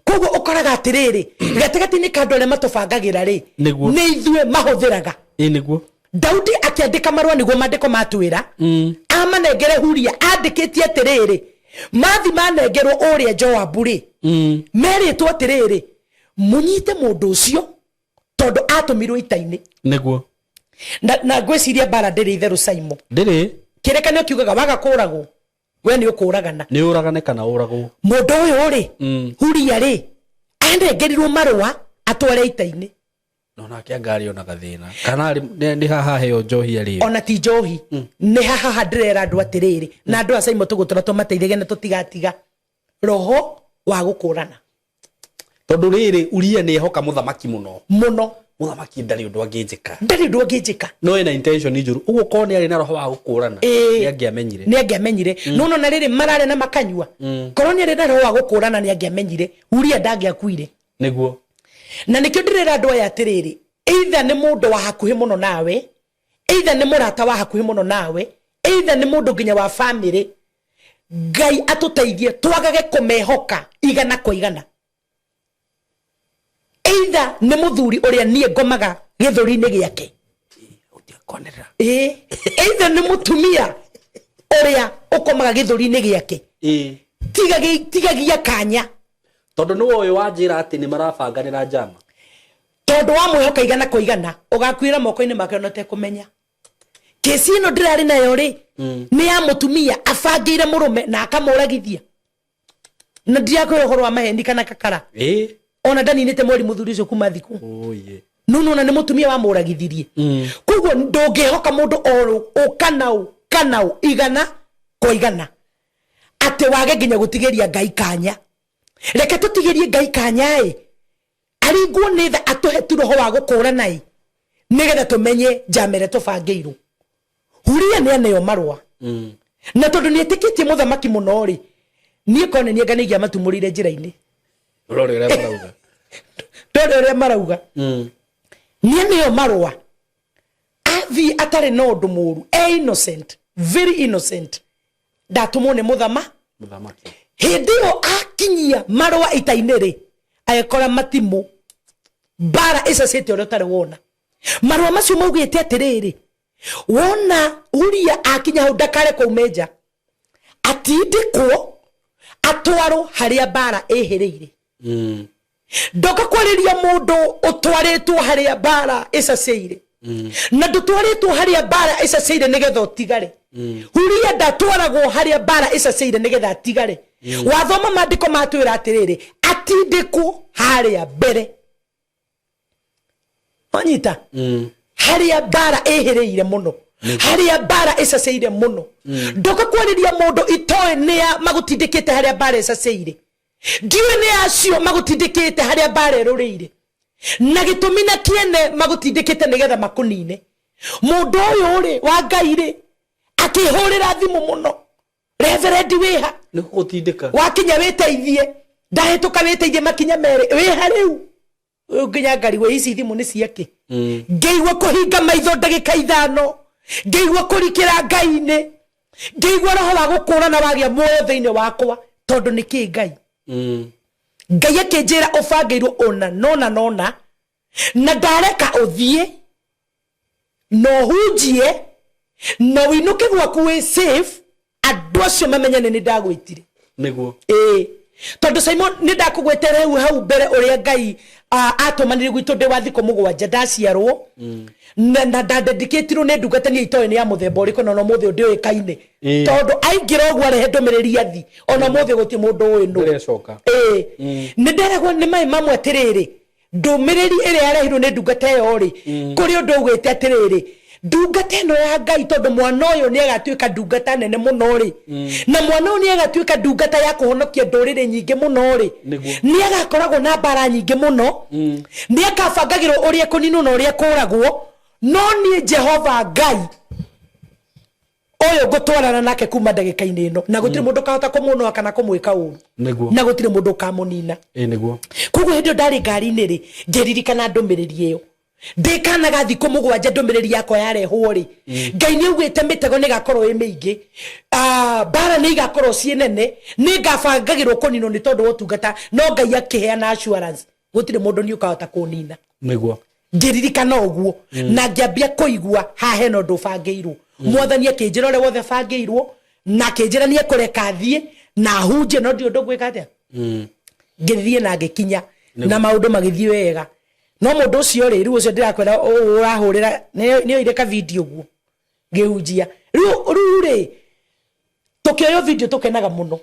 koguo ukoraga atiriri gatigati ni kandu aria matubangagira ri ni ithue mahuthiraga niguo Daudi akiandika marua niguo mandiko matwira amanengere Uria andikitie atiriri mathi manengerwo uria Joabu ri meritwo atiriri munyite mundu ucio tondu atumirwo itaini niguo na gwiciria bara ndiri itheru Saimo ndiri kirekanio kiugaga waga kuragwo we ni ukuragana ni uragane kana uragwo mundu uyu ri Uria ri anengerirwo marua atware itaini no na kia ngari ona gathina kana ndi haha heo njohi ari ona ti njohi ni haha ndirera andu atiriri na andu a Saimo tugutura tumateithege na tutigatiga roho wa gukurana tondu riri Uria ni ehoka muthamaki muno muthamaki ndari undu angijika no ena intention njuru uguo ko ni ari na roho wa gukurana ni angiamenyire no na riri marare na makanyua korwo ni ari na roho wa gukurana ni angiamenyire Uria ndangiakuire niguo na nikio ndirera andu aya atiriri either ni mundu wa hakuhi muno nawe either ni murata wa hakuhi muno nawe either ni mundu nginya wa family Ngai atuteithie twagage kumehoka igana kwa igana either ni muthuri uria nie ngomaga githuri-ini giake utiakonera either ni mutumia uria ukomaga githuri-ini giake tigagia kanya tondu ni uyu wanjira ati ni marabanganira njama tondu wa mwehoka igana kwa igana ugakwira moko-ini make ona tekumenya kesi ino ndirari nayo ri ni ya mutumia abangire murume na akamuragithia na ndiakwe uhoro wa maheni kana kakara ona ndaninite mweri muthuri ucio kuma thiku no na ni mutumia wa muragithirie koguo ndungihoka mundu kanau igana kwa igana ati wage nginya gutigeria Ngai kanya reke tutigerie Ngai kanya aringwo ni tha atuhe tu roho wa gukurana nigetha tumenye jamere tubangeirwo Uria ni aneyo marua na tondu ni etikitie muthamaki muno ri nie kone nie nganigia matumurire njira-ini Rore marauga ni aneyo marua athi atari no undu muru innocent very innocent ndatumwo ni muthamaki hindi yo akinyia marua itaini ri ayekora matimu bara icacite uria utari wona marua macio maugite atiriri wona Huria akinya hau ndakare kumeja atindikwo atwaro haria bara ehiriire ndoka kwariria mundu utwaritwo haria bara isaceire na ndutwaritwo haria bara isaceire nigetha utigare Huria ndatwaragwo haria bara isaceire nigetha atigare wathoma mandiko matwira atiriri atindikwo haria mbere anyita haria bara ehiriire muno haria bara isaceire muno ndoka kwariria mundu itoe nia magutindikite haria bara isaceire ndiwe ni acio magutindikite haria bara eruriire na gitumi na kiene magutindikite nigetha makunine mundu uyu ri wa Ngai ri akihurira thimu muno Reverend wiha ni gutindika wakinya witeithie ndahituka witeithie makinya mere wiha riu nginya ngari we ici thimu ni ciake ngeigwa kuhinga maitho ndagika 5 ngeigwa kurikira Ngai-ini ngeigwa roho wa gukurana wagia muoyo thiini wakwa tondu niki Ngai Ngai akinjira ubangirwo ona nona na ndareka uthie no hunjie no winuke gwaku we safe andu acio mamenyane ni ndagwitire niguo tondu Simon ni ndakugwetera hau mbere uria Ngai atumanire gwitu ndi wa thiko 7 ndaciarwo na ndadedicatirwo ni ndugatania itoe ni ya muthemba uriko no muthe ndi uikaine tondu aingira ogwa rehe ndomereri athi ona muthe guti mundu uyu no recoka ni nderagwo ni mai mamwe atiriri ndomereri iri arehirwo ni ndugata yo ri kuri undu ugwite atiriri ndungata ino ya Ngai tondu mwana uyu ni agatuika ndungata nene muno ri na mwana uyu ni agatuika ndungata ya kuhonokia ndurire nyingi muno ri ni agakoragwo na bara nyingi muno ni akabangagirwo uria kuninu na uria kuragwo no ni Jehova Ngai oyo gutwarana nake kuma ndagika-ini ino na gutire mundu kahota kumuno kana kumwika uru na gutire mundu kamunina niguo kugo hindi ndari ngari-ini ri ngiririkana ndumiriri iyo ndikanaga thiko 7 ndumiriri yakwa yarehwo ri Ngai ni ugwite mitego ni gakorwo imiingi bara ni gakorwo cienene ni ngabangagirwo kunino ni tondu wotungata no Ngai akiheana assurance gutire mundu ni ukahota kunina niguo ngiririkana uguo na ngiambia kuigua ha heno ndubangirwo mwathani akinjira ore wothe bangirwo na kinjira ni ekureka thie na hunje no ndio ndugwika atia ngithie na ngikinya na maundu magithie wega no mundu ucio ri riu ucio ndirakwera urahurira ni oire ka video guo ngihunjia riu ri tukioyo video tukenaga muno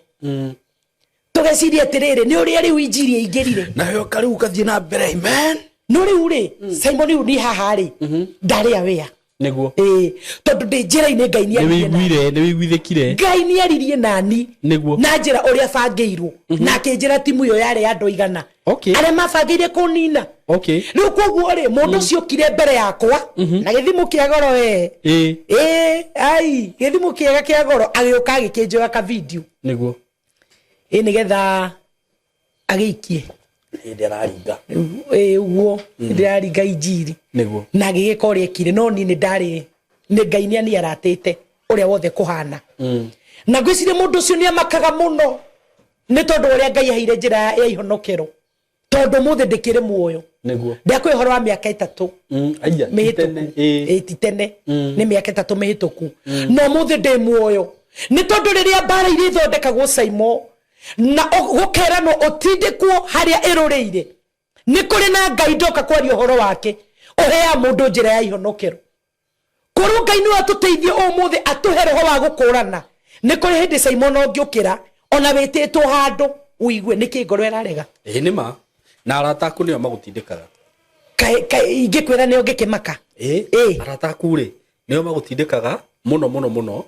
tugeciria atiriri ni uria riu injiri ingirire na yo kariu kathie na mbere amen no riu ri Simon riu ni haha ri ndari awea niguo tondu ndi njira-ini Ngai ni ni wiguithikire Ngai ni aririe nani niguo na njira uria bangirwo na kinjira timu yo yari andu igana aria mabangire kunina riu koguo ri mundu ucio kire mbere yakwa na githimu kia goro ai githimu kiega kia goro agiuka agikinjoya ka video niguo nigetha agiikie ndiraringa uguo ndiraringa injiri niguo na gigika uria kire no ni ndari ni Ngai ni aratite uria wothe kuhana na gwicire mundu ucio ni amakaga muno ni tondu uria Ngai aheire njira ya ihonokero tondu muthe ndikire muoyo niguo ndakwe horo wa miaka 3 aya titene ni miaka 3 mihituku no muthe ndi muoyo ni tondu riria bara iri thondekagwo Saimo na gukerano utindikwo haria iruriire ni kuri na Ngai ndoka kwaria horo wake uhea mundu njira ya ihonokero kuru Ngai ni atuteithie umuthe atuhe roho wa gukurana ni kuri hindi Simon ongiukira ona wititwo handu uigue niki ngoro irarega ni ma na arataku nio magutindikaga kai ingikwira ni ongikimaka arataku ri nio magutindikaga muno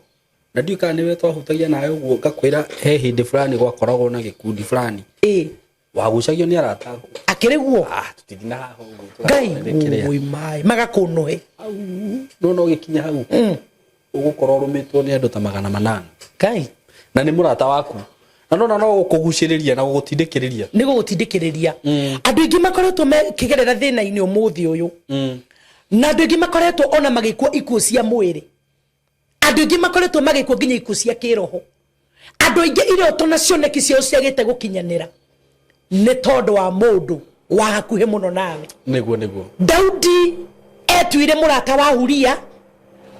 na ndiuka niwe twahutagia nayo guo ngakwira he hindi fulani gwakoragwo na gikundi fulani wagucagio ni arataku akiriguo tutithina haho Ngai oi mai magakunohe no gikinya hau ugukorwo rumitwo ni andu ta 800 Ngai na ni murata waku na no gukuguciriria na gugutindikiriria ni gugutindikiriria andu ingi makoretwo kigerera thina-ini umuthi uyu na andu ingi makoretwo ona magikwo ikuo cia mwiri andu ingi makoretwo magikwo nginya ikuo cia kiroho andu ingi iroto na cioneki ciao ciagite gukinyanira ni tondu wa mundu wa hakuhe muno nawe niguo Daudi etwire murata wa Huria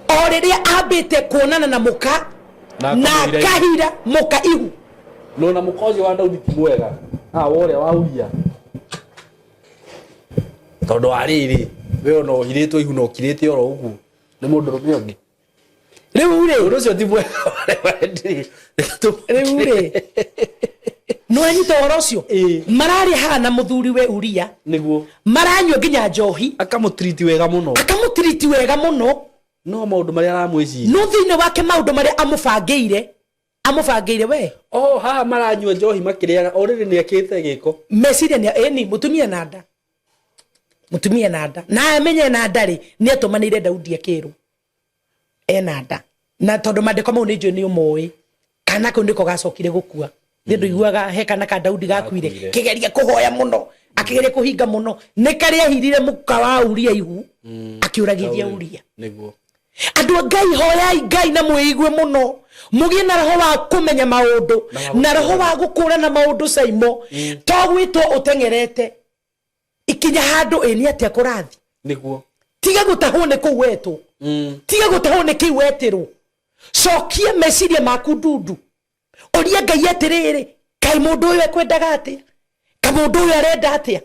o riria ambite kuonana na muka na kahira muka ihu no na mukozi wa Daudi ti mwega wore wa uria tondu ariri we ono hiritwo ihu no kirite oro ugu ni mundu rume ongi riu ucio ti mwega riu no anyita oro ucio marari hana muthuri we Uria niguo maranywa nginya njohi akamutreat wega muno no maundu maria aramwiciria no thine wake maundu maria amufangĩire we haha maranywa njohi makiriaga already ni akite giko meciria ni mutumia nanda na amenye nanda ri ni atumanire Daudi akiru nanda na tondu mandiko mau ni njui ni umoi kana kau ndiko gacokire gukua ni nduiguaga he kana ka Daudi gakuire kigeria kuhoya muno akigeria kuhinga muno ni kari ahirire muka wa Uria ihu akiuragithia Uria niguo andu Ngai hoyai Ngai na muigue muno mugie na roho wa kumenya maundu na roho wa gukura na maundu saimo to gwitwo utengerete ikinya handu ni atia kurathi niguo tiga gutahwo ni kuwetwo tiga gutahwo ni kiwetirwo cokia meciria maku ndundu uria Ngai atiriri kai mundu uyu ekwendaga atia ka mundu uyu arenda atia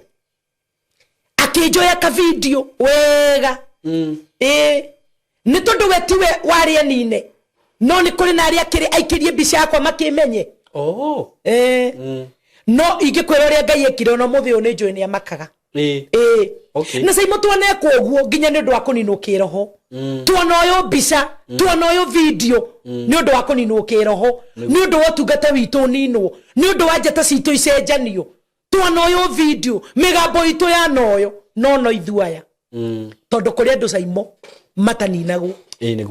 akinjoya ka video wega ni tondu we tiwe waria nine no ni kuri na aria kiri aikirie mbica yakwa makimenye no ingikwira uria Ngai ekire no muthi uyu ni njui ni amakaga okay na sai mutwane koguo nginya ni ndu wa kuninwo kiroho tuona uyu mbica tuona uyu video ni ndu wa kuninwo kiroho ni ndu wa tungata witu ninwo ni ndu wa njata citu icenjanio tuona uyu video migambo itu ya noyo no ithuaya tondu kuri andu saimo mataninagwo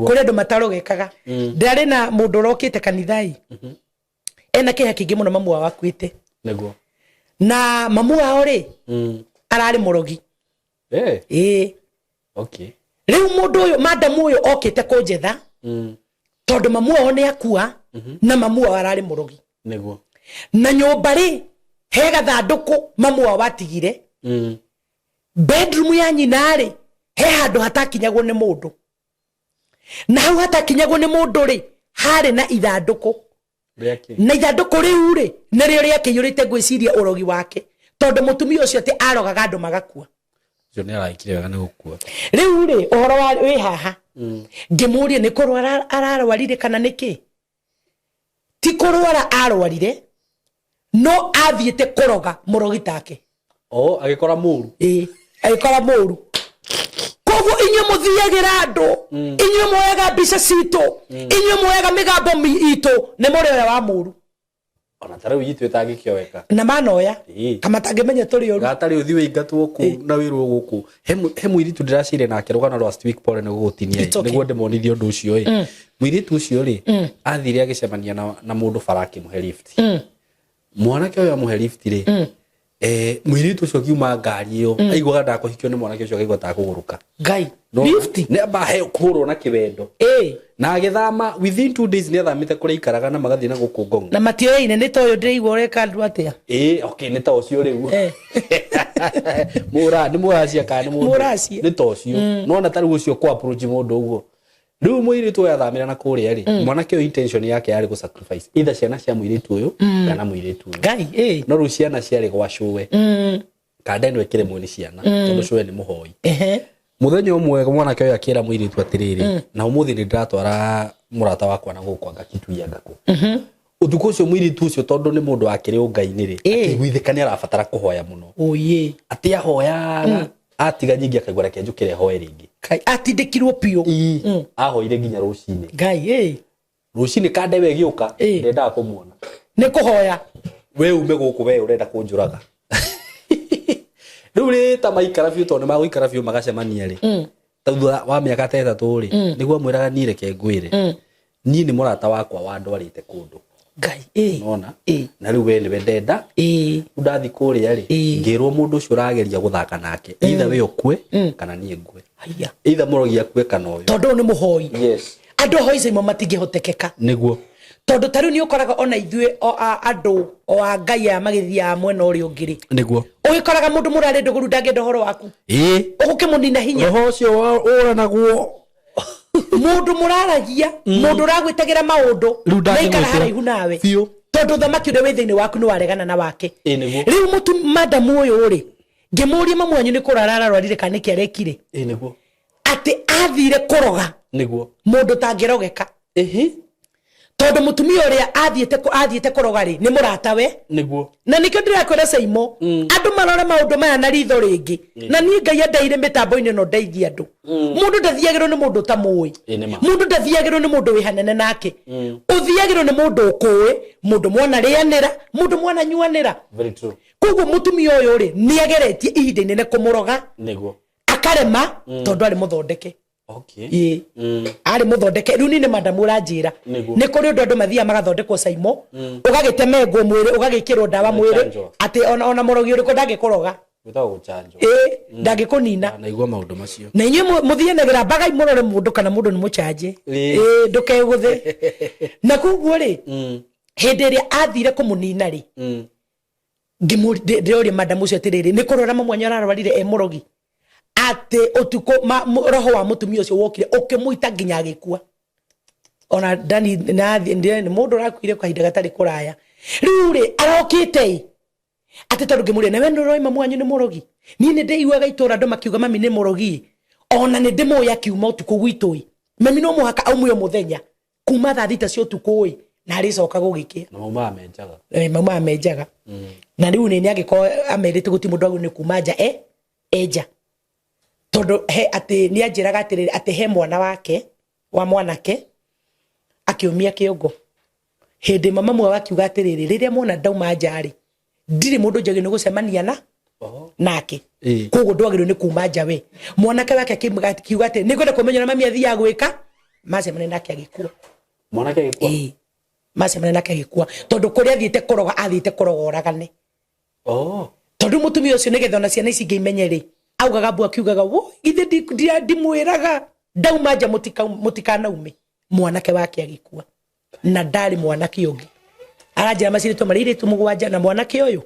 kuri andu matarogekaga ndari na mundu rokite kanithai ena kiha kingi muno mamu wa wakwite niguo na mamu wao ri arari murogi okay riu mundu uyu madam uyu okite kunjetha tondu mamu wao ni akua na mamu wao arari murogi niguo na nyumba ri he gathanduku mamu wao watigire bedroom ya nyina ri he handu hatakinyagwo ni mundu na hau hatakinyagwo ni mundu ri hari na ithanduku na ithanduku riu ri nirio riakiyurite gwiciria urogi wake tondu mutumia ucio ti arogaga andu magakua jo ni araikire wega ni gukua riu ri uhoro wa wi haha ngimuria ni kurwara ararwarire kana niki ti kurwara arwarire no athiete kuroga murogi take agikora muru agikora muru koguo inyo muthiagira andu inyo moyaga mbica citu inyo moyaga migambo itu ni muri ora wa muru ona tare witu etagikio weka na manoya kama tangimenya turi oru gatari uthi wingatwo ku na wirwo guku he muiritu ndiracire nake rugana last week pole ni gugutinia niguo ndimonithio ndu ucio muiritu ucio ri athire agicemania na mundu faraki muhe lift mwanake uyu amuhe lift ri muiritu ucio kiuma ngari iyo aigwaga ndakuhikio ni mwanake ucio akaigwa ta kuguruka Ngai lift ne bahe kurwo na kiwendo na agithama within 2 days ni athamite kuri ikaraga na magathina guku Ngong na matioine ni toyo ndirigwo reka andu atia okay ni ta ucio riu mura ni muracia kana ni muracia ni ta ucio no na tari ucio kwa approach mundu uguo riu muiritu uyu athamira na kuria ri mwanake uyu intention yake yari gu sacrifice either ciana cia muiritu uyu kana muiritu uyu Ngai no ru ciana ciari gwa showe kada ndo ekire mwini ciana tondu showe ni muhoi muthenya umwe mwanake uyu akira muiritu atiriri na umuthi ni ndiratwara murata wakwa na gukwanga kituia ngako utuko ucio muiritu ucio tondu ni mundu akiri ungai-ini ri akigwithikania arabatara kuhoya muno ati ahoyaga atiga nyingi akaigwa reke njukire hoye ringi kai atindikirwo pio ahoire nginya rucini Ngai rucini kande we giuka ndenda kumuona ni kuhoya we ume guku we urenda kunjuraga riu ri ta maikara biu tondu maguikara biu magacemania ri thutha wa miaka 3 ri niguo mwiraga ni reke ngwire ni ni murata wakwa wa ndwarite kundu Ngai nona na riu we ni wendenda undathi kuria ri ngirwo mundu ucio urageria guthaka nake either we ukue kana ni ngwe haya either murogi akue kana uyu tondu ni muhoi andu hoi cimo matingihotekeka niguo tondu tariu ni ukoraga ona ithue andu o a Ngai a magithia mwena uri ungiri niguo uyikoraga mundu murare nduguru ndangenda horo waku ugukimunina hinya roho ucio uranagwo mundu muraragia mundu ragwitagira maundu naikara haraihu nawe tondu thamaki uri withiini waku ni waregana na wake riu mutu madamu uyu ri ngimuria mamwanyu ni kurarara rwarire kaniki arekire niguo ati athire kuroga niguo mundu tangirogeka tondu mutumia uria athiete kuroga ri ni murata we niguo na nikio ndirakwira Saimo andu marora maundu maya na ritho ringi na ni Ngai endeire mitambo-ini no ndeithia andu mundu ndathiagirwo ni mundu tamui mundu ndathiagirwo ni mundu wihanene nake uthiagirwo ni mundu ukui mundu mwana rianira mundu mwana nyuanira very true koguo mutumia uyu ri ni ageretie ihinda inene kumuroga niguo akarema tondu ari muthondeke okay ari muthondeke riu ni madamu ranjira ni kuri undu andu mathia magathondekwo Saimo ugagitemengwo mwiri ugagikirwo ndawa mwiri ati ona murogi uriku ndangikuroga without chanjo ndangikunina na igwa maundu macio na inyu muthianagira bagai murore mundu kana mundu ni muchanje ndukeguthe na koguo ri hindi iria athire kumunina ri ngimuri madamu ucio atiriri ni kurora mamwanya ararwarire murogi ate utuko roho wa mutumia ucio wokire ukimuita nginya agikua ona ndani ni mundu rakuire kwa hinda gatari kuraya riu ri arokite ate tondu ngimuria na we ndoroi mamwanyu ni murogi ni ndeiguaga itura andu makiuga mami ni murogi ona ni ndimuya kiuma utuko gwitui mami no muhaka aumwe muthenya kuma thaa thita cia utuko ui na aricoka gugikia na mama amenjaga mama amenjaga na riu ni agiko amerite guti mundu agu ni kuma nja eja tondu he ati ni anjiraga atiriri ati he mwana wake wa mwanake akiumia kiongo hindi mama mwa wakiuga atiriri riria mwana ndauma njari ndiri mundu njagi ni gucemania na nake koguo ndwagirwo ni kuma nja we mwanake wake akiuga ati ni kwenda kumenya na mami athia gwika macemania nake agikua mwanake agikua macemania nake agikua tondu kuria athiite kuroga oragane tondu mutumia ucio ni getha na ciana ici ngeimenyeri augaga bua kiugaga wo ithe ndimwiraga ndauma nja mutikanaume mwanake wake agikua na ndari mwanake ungi aranjira maciritwo mariritu mugwanja na mwanake uyu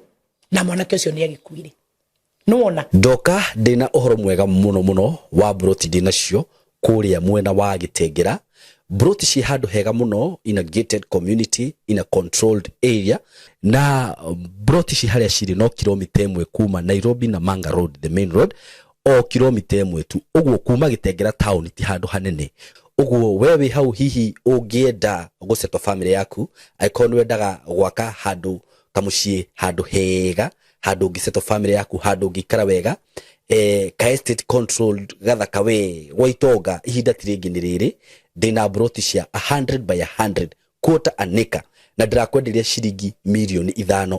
na mwanake ucio ni agikuire nuona ndoka ndina uhoro mwega muno wa broti dinacio kuria mwena wa Gitengera broti ci handu hega muno in a gated community in a controlled area na broti ci haria ciri no kilomita 1 kuma Nairobi na Manga Road the main road o kilomita 1 tu uguo kuma Gitengera town ti handu hanene uguo wewe hau hihi ungienda gusetwa family yaku aikonu wendaga gwaka handu kamucie handu hega handu ngisetwa family yaku handu ngikara wega ka estate controlled gathaka we waitonga ihinda tiringi ni riri ndina broti cia 100 by 100 quarter an acre na ndirakwenderia ciringi milioni 5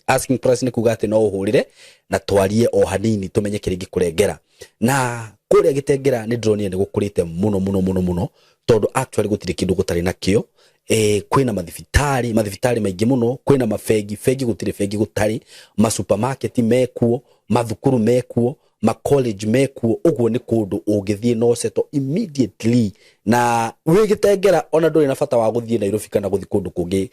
asking price ni kuga ati no uhurire na twarie o hanini tumenye kiringi kurengera na kuria Gitengera ni ndronie ni gukurite muno tondu actually gutire kindu gutari nakio kwina mathibitari maingi muno kwina mafegi gutire fegi gutari ma supermarket mekuo mathukuru mekuo ma college mekuo uguo ni kundu ungithie no seto immediately na wi Gitengera ona nduri na bata wa guthie Nairobi kana guthi kundu kungi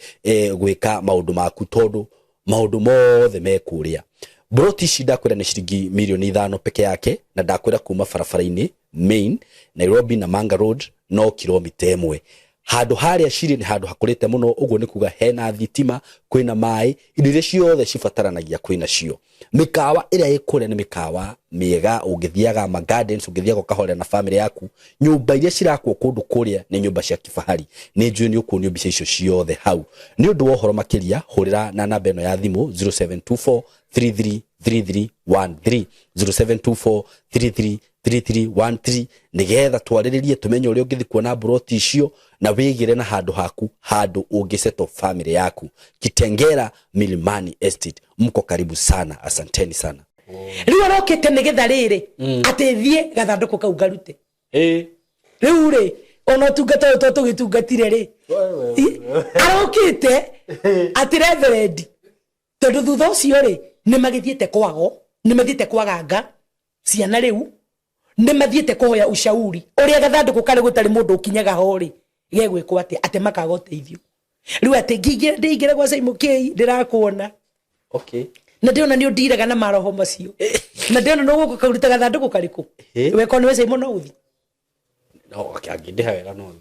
gwika maundu maku tondu maundu mothe mekuria broti shida kwira ni shiringi milioni 5 peke yake na ndakwira kuma farafara-ini main Nairobi na Manga Road no kilomita 1 handu haria ciri ni handu hakurite muno uguo ni kuga hena thitima kwina mai indire ciothe cibataranagia kwina cio mikawa iria ikure ni mikawa miega ungithiaga ma gardens ungithiaga ukahorera na family yaku nyumba iria cirakwo kundu kuria ni nyumba cia kifahari ni njui ni ukunio mbica icio ciothe hau ni undu wa uhoro makiria hurira na namba eno ya thimu 0724 333313 0724 3313 nigetha twariririe tumenye uri ungithi kuona broti icio na wigire na handu haku handu ungiseto family yaku Kitengera Milimani Estate mko karibu sana asanteni sana riu arokite nigetha riri atithie gathanduku kau garute riu ri ona tungata to tugitungatire ri arokite atireverendi tondu thutha ucio ri ni magithiete kwago ni mathiete kwaganga ciana riu ni mathiete kuhoya ushauri uria gathanduku kari gutari mundu ukinyaga hori gegwikwo ati makaga uteithio riu ati ndigire gwa Saimo K ndirakuona na ndiona ni undiraga na maroho macio na ndiona no guko karuta gathanduku kariku we kono we Saimo no uthi no akiangideha wega no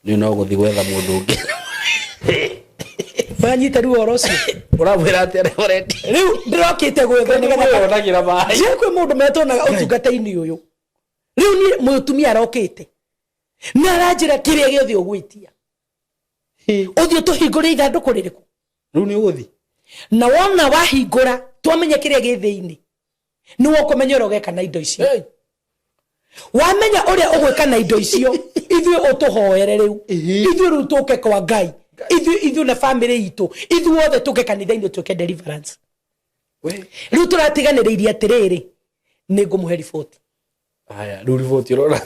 ni no guthi gwetha mundu ungi banyita riu orocio uramwira ati already riu ndirokite gwetha nigetha onagira mai je kwi mundu metonaga utungata-ini uyu riu ni mutumia arokite ni aranjira kiria giothe ugwitia uthio tuhingure ithanduku ririku riu ni uguthi na wona wahingura twamenya kiria githiini ni wokumenya urogeka na indo icio wamenya uria ugwika na indo icio ithuĩ utuhoere riu ithuĩ riu tuke kwa Ngai ithuĩ na family itu ithuĩ othe tuke kanitha-ini tuke deliverance riu turatiganĩrĩirie atiriri ni ngumuhe riboti aya riu riboti urona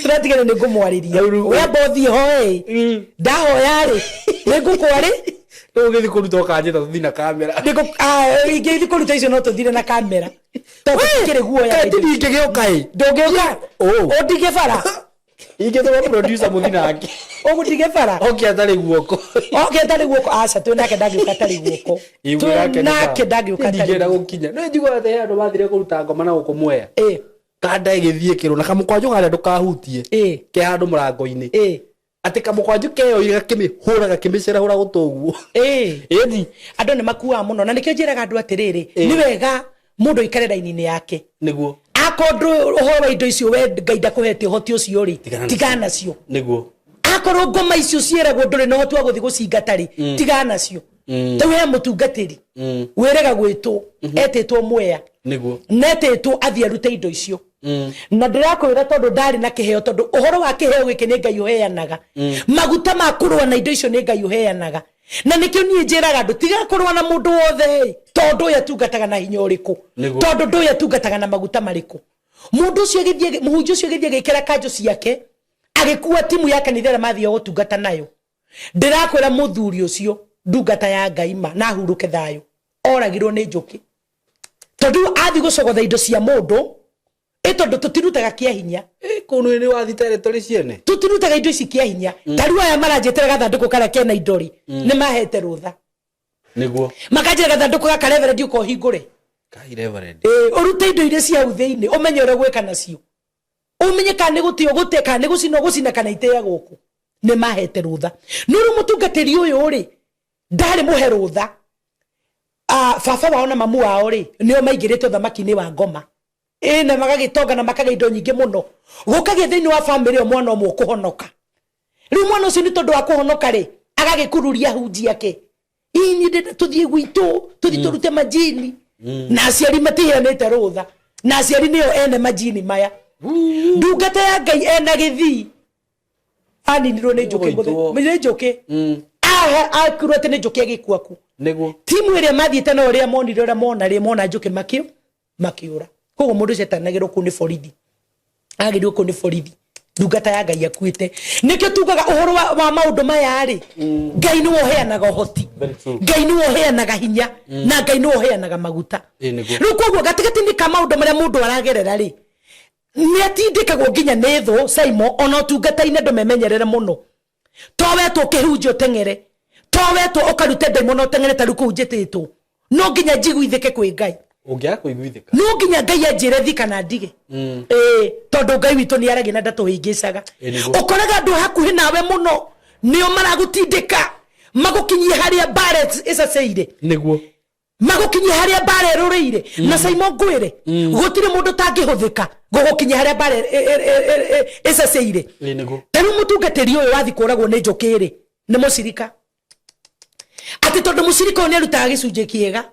turatigana ni ngumwariria we bothi hoe ndahoya ri ni ngukwari no githi kuruta kanje ta thina kamera ndiko githi kuruta icio no tuthire na kamera to kire guoya ndi ngegioka ndongeuka ondige bara ingethwa producer muthina ake ogutige bara oke atari guoko aca tu nake ndagiuka atari guoko tu nake ndagiuka atari ndigera gukinya no njigwa ate andu mathire kuruta ngoma na gukumwea kanda igithie kiro na kamukwanju garia ndukahutie ke handu murango-ini ati kamukwanju keo igakimihura gakimicera hura gutoguo eni andu ni makuwa muno na nikio njiraga andu atiriri ni wega mundu ikare raini-ini yake niguo akorwo uhoro wa indo icio we Ngai ndakuhete hoti ucio ri tigana cio niguo akorwo ngoma icio cieragwo nduri no hoti wa guthi gucingata ri tigana cio tawe ya mutungatiri werega gwitwo etitwo mwea niguo netitwo athia rute indo icio na ndirakwira tondu ndari na kiheo tondu uhoro wa kiheo giki ni Ngai uheanaga maguta ma kurwa na indo icio ni Ngai uheanaga na nikio nie njiraga andu tiga kurwa na mundu wothe tondu ya tungataga na hinya uriku tondu ndu ya tungataga na maguta mariku mundu ucio githie muhunjia ucio githie gikira kanjo ciake agikuwa timu ya kanitha mathie gutungata nayo ndirakwira muthuri ucio ndungata ya Ngai ma na huruke thayo oragirwo ni njuki tondu athi gucogotha indo cia mundu tondu tutirutaga kia hinya kunu ni wathi territory ciene tutirutaga indo ici kia hinya tariu aya maranjetera gathanduku karia kena indori ni mahete rutha niguo makanjira gathanduku gaka reverend uko hingure kai reverend urute indo iria cia uthei-ini umenye uria gwika nacio umenye kana ni gutio gute kana ni gucino gucina kana iteya guku ni mahete rutha nuru mutungatiri uyu ri ndari muhe rutha baba wao na mamu wao ri nio maigirite thamaki-ini wa ngoma na magagitonga na makaga indo nyingi muno gukagia thiini wa family o mwana omwe kuhonoka riu mwana ucio ni tondu wa kuhonoka ri agagikururia hunji yake ini ndenda tuthie gwitu tuthie turute majini na aciari matiheanite rutha na aciari nio ene majini maya ndungata ya Ngai ena githii ani ndirwo ni njuki muthe njuki akurwo ati ni njuki agikuaku niguo timu iria mathiete na uria monire uria mona ri mona njuki makiura koguo mundu cetanagirwo ku ni borithi agirwo ku ni borithi ndungata ya Ngai akuite nikio tugaga uhoro wa maundu maya ri Ngai ni woheanaga uhoti Ngai ni woheanaga hinya na Ngai ni woheanaga maguta riu koguo gatigati ni kama maundu maria mundu aragerera ri ni atindikagwo nginya ni thu Simon ona tungata-ine ndumemenyerere muno towetwo kihunjio tengere towetwo ukarute ndaimono tengere taru kunjititwo no nginya njiguithike kwi Ngai ungia kuiguithika no nginya Ngai anjire thika na ndige tondu Ngai witu ni aragi na ndatuhingicaga ukoraga andu hakuhi nawe muno nio maragutindika magukinyie haria barrets isaceire niguo magukinyie haria bare ruriire na Simon Gwire gutire mundu tangihuthika gugukinyia haria bare isaceire niguo taru mutungatiri uyu wathi kuragwo ni njukiri ni mucirika ati tondu mucirika ni arutaga gicunje kiega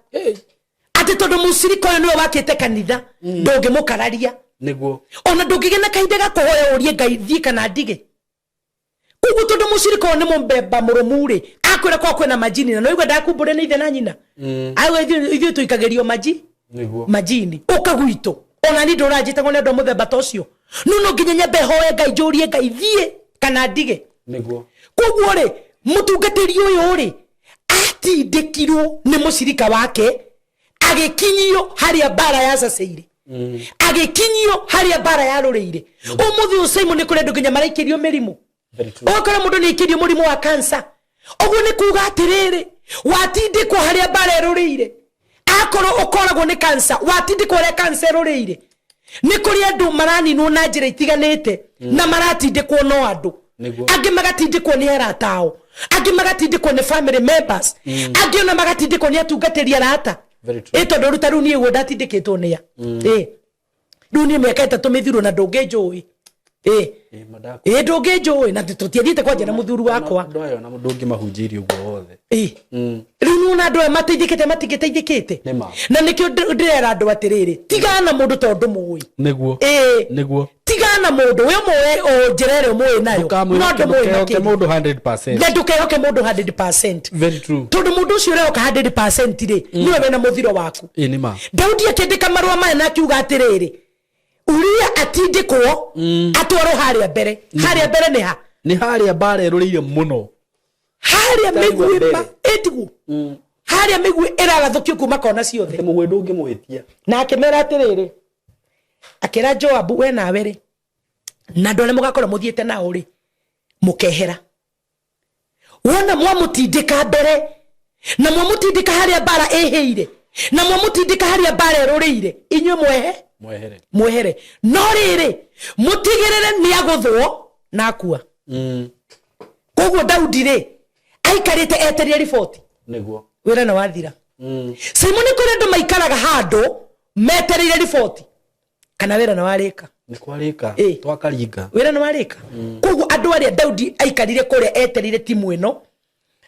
ati tondu mucirika uyu niwe wakite kanitha ndungimukararia niguo ona ndungigena kahinda ga kuhoya urie Ngai thie kana ndige kugu tondu mucirika ni mumbemba murumuri akwira kwa kwena majini na noigwa ndakumbure ni ithe na nyina awe ithu tuikagerio niguo majini ukagwito ona ni ndurajitagwo ni andu muthemba tocio no nginya nyambe hoye Ngai njurie Ngai thie kana ndige niguo kugu ri mutungatiri uyu ri atindikirwo ni mucirika wake agikinyio haria bara ya saceire agikinyio haria bara ya ruriire umuthi ucimo ni kure nduginya maraikirio mirimu okora mundu ni ikirio murimu wa cancer oguo ni kuga atiriri watindikwo haria bara ruriire akoro ukoragwo ni cancer watindikwo haria cancer ruriire ni kuri andu maraninwo na njira itiganite na maratindikwo no andu angi magatindikwo ni aratao angi magatindikwo ni family members angi ona magatindikwo ni atungatiri arata tondu ruta ru ni ugo ndatindikitwo ni ru ni miaka 3 mithiro na ndungijui ndungijui na tutiathiite kwanja na muthuru wakwa ndoyo na ndungi mahunjirie ugo wothe riu na andu mateithikite matigiteithikite na nikio ndira andu atiriri tigana mundu tondu mui niguo tigana mundu we moe o njirere moe nayo no ndukehoke mundu 100% ndukehoke mundu 100%. Very true. Tondu mundu ucio urehoka 100% ri niwe wena muthiro waku nima Daudi akindika marua maya na kiuga atiriri uria atindikwo atwaro haria mbere ni haria bare ruriire muno haria migwima etigu haria migwi iragathukio kuma kona ciothe mugwe ndungi muhitia na akimera atiriri akira Joabu we nawe ri na ndone mugakora muthiete nao ri mukehera wona mwamutindika mbere na mwamutindika haria bara eheire na mwamutindika haria bara ruriire inywe mwehere no riri mutigirire ni aguthwo na akua koguo Daudi ri aikarite eteria riboti niguo wira na wathira Simoni kuri andu maikaraga handu metereire riboti kana wira na warika ni kwarika twakaringa wira na warika koguo andu aria Daudi aikarire kuri eterire timu ino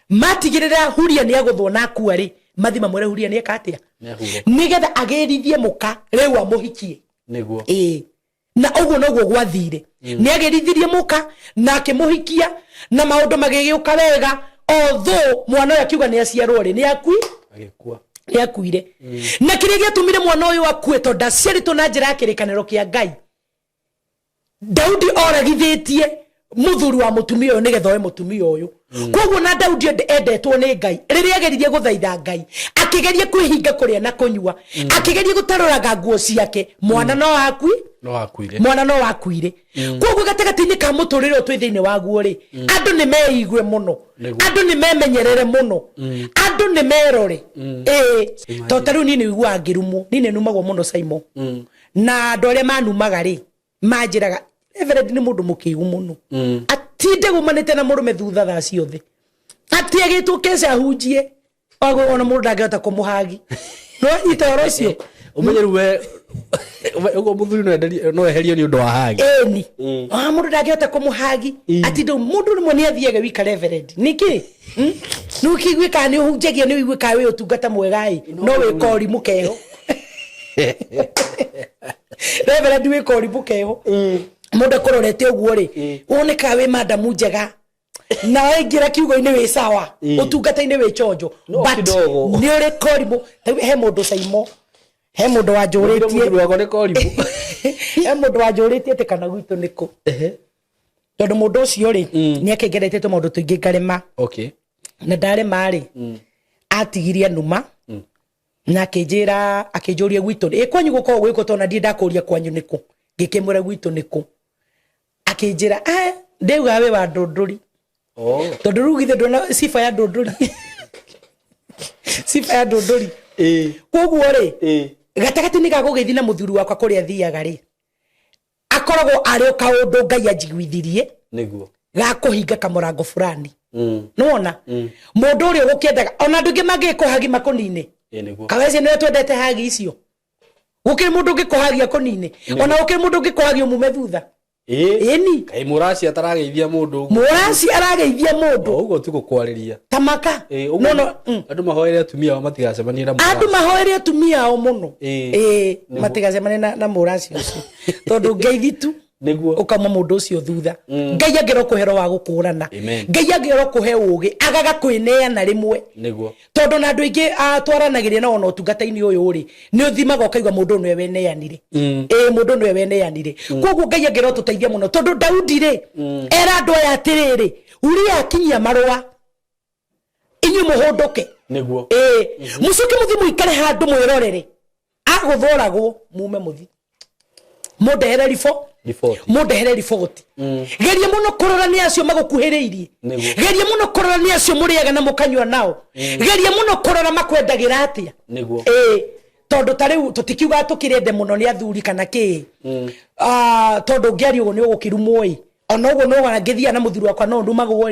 matigirira huria ni aguthwo na akua ri mathima mwere huria ni ekatia nigetha agerithie muka riu amuhikie niguo na uguo noguo gwathire ni agerithirie muka na akimuhikia na maundu magigiuka wega although mwana uyu akiuga ni aciarwo ri ni agikua ni akuire na kiria giatumire mwana uyu akue tondu aciaritwo na njira ya kirikaniro kia Ngai Daudi oragithitie muthuri wa mutumia uyu nigetha oe mutumia uyu koguo na Daudi endetwo ni Ngai riria ageririe guthaitha Ngai akigeria kwihinga kuria na kunyua akigeria gutaruraga nguo ciake mwana no akuire koguo gatagati-ini ka muturire utwi thiini waguo ri andu ni meigwe muno andu ni memenyerere muno andu ni merore to taru nini igua ngirumu nini numagwo muno Simon na andu aria manumaga ri manjiraga Everett ni mundu mukigu muno atinde gumanite na murume thutha tha ciothe atiagitwo kesa ahunjie ona mundu ndangehota kumuhagi no itoro cio umenyeru we ugo muthuri no eherio ni undu wa hagi ni mundu ndangehota kumuhagi atinde mundu rimwe ni athiaga wika Everett niki nukigwika ni uhunjagia ni wigwika we utungata mwegai no we kori mukeho Everett we kori mukeho mundu kurorete uguo ri woneka we madamu njega na wengira kiugo-ini wi sawa utungata-ini wi chonjo but ni uri korimu he mundu Simon he mundu wanjuritie he mundu wanjuritie te kana gwitu niku tondu mundu ucio ri ni akengeretete mundu tuingi ngarema na ndarema ri atigiria numa na akinjuria gwitu kwanyu gukorwo gwiko tona ndie ndakuria kwanyu niku ngikimura gwitu niku akinjira ndeuga we wa ndunduri tondu rugithe ndona sifa ya ndunduri koguo ri gatagati-ini ga gugeithia na muthuri wakwa kuria thiaga ri akoragwo ari kaundu Ngai anjiguithirie niguo ga kuhinga kamurango fulani nona mundu uri gukiendaga ona ndungi mangikuhagi makunine kawezi niwe twendete hagi icio gukiri mundu ngikuhagia kunine ona gukiri mundu ngikuhagia umume thutha ni kai murasi atarageithia mundu murasi arageithia mundu ugo tu gukwariria tamaka no andu mahoere atumia ao matigacemanie na murasi andu mahoere atumia ao muno matigacemanie na murasi ucio tondu ngeithi tu niguo ukama mundu ucio thutha Ngai angero kuhero wa gukurana Ngai angero kuhe ugi agaga kwineana rimwe niguo tondu na andu ingi atwaranagiria na ona utungata-ini uyu ri ni uthimaga ukaigwa mundu niwe weneanire mundu niwe weneanire koguo Ngai angero tuteithia muno tondu Daudi ri era andu aya atiriri uria akinyia marua inyu muhunduke niguo mucoke muthi muikare handu mwirorere aguthoragwo mume muthi mundehere riboti geria muno kurora ni acio magukuhiriirie geria muno kurora ni acio muriaga na mukanywa nao geria muno kurora makwendagira atia tondu tariu tutikiuga tukirende muno ni athuri kana ki tondu ngiari ugo ni ugukirumwo ona ugo no wangithia na muthuri wakwa no ndumagwo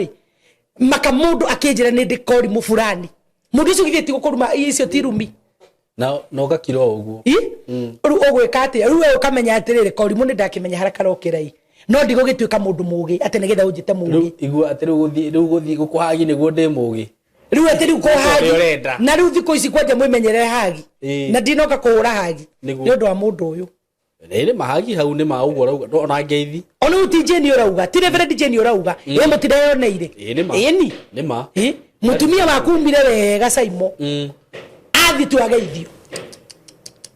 maka mundu akinjira ni ndikori mufurani mundu ucio githiti gukuruma icio tirumi na ugakiro uguo ru ugwika ati ru ukamenya atirire kori mundu ndakimenya haraka rokirai no ndigugituika mundu mugi ati nigetha unjite mugi igua ati ru guthi gukuhagi niguo ndi mugi riu ati riu kuhagi na riu thiko ici kwanja mwimenyere hagi na ndinoka kuhura hagi ni undu wa mundu uyu riri mahagi hau ni ma uguo rauga ona ngeithi ona utijeni urauga ti reverend jeni urauga mutireyoneire ni ma mutumia waku umbire wega Saimo athi tu ageithio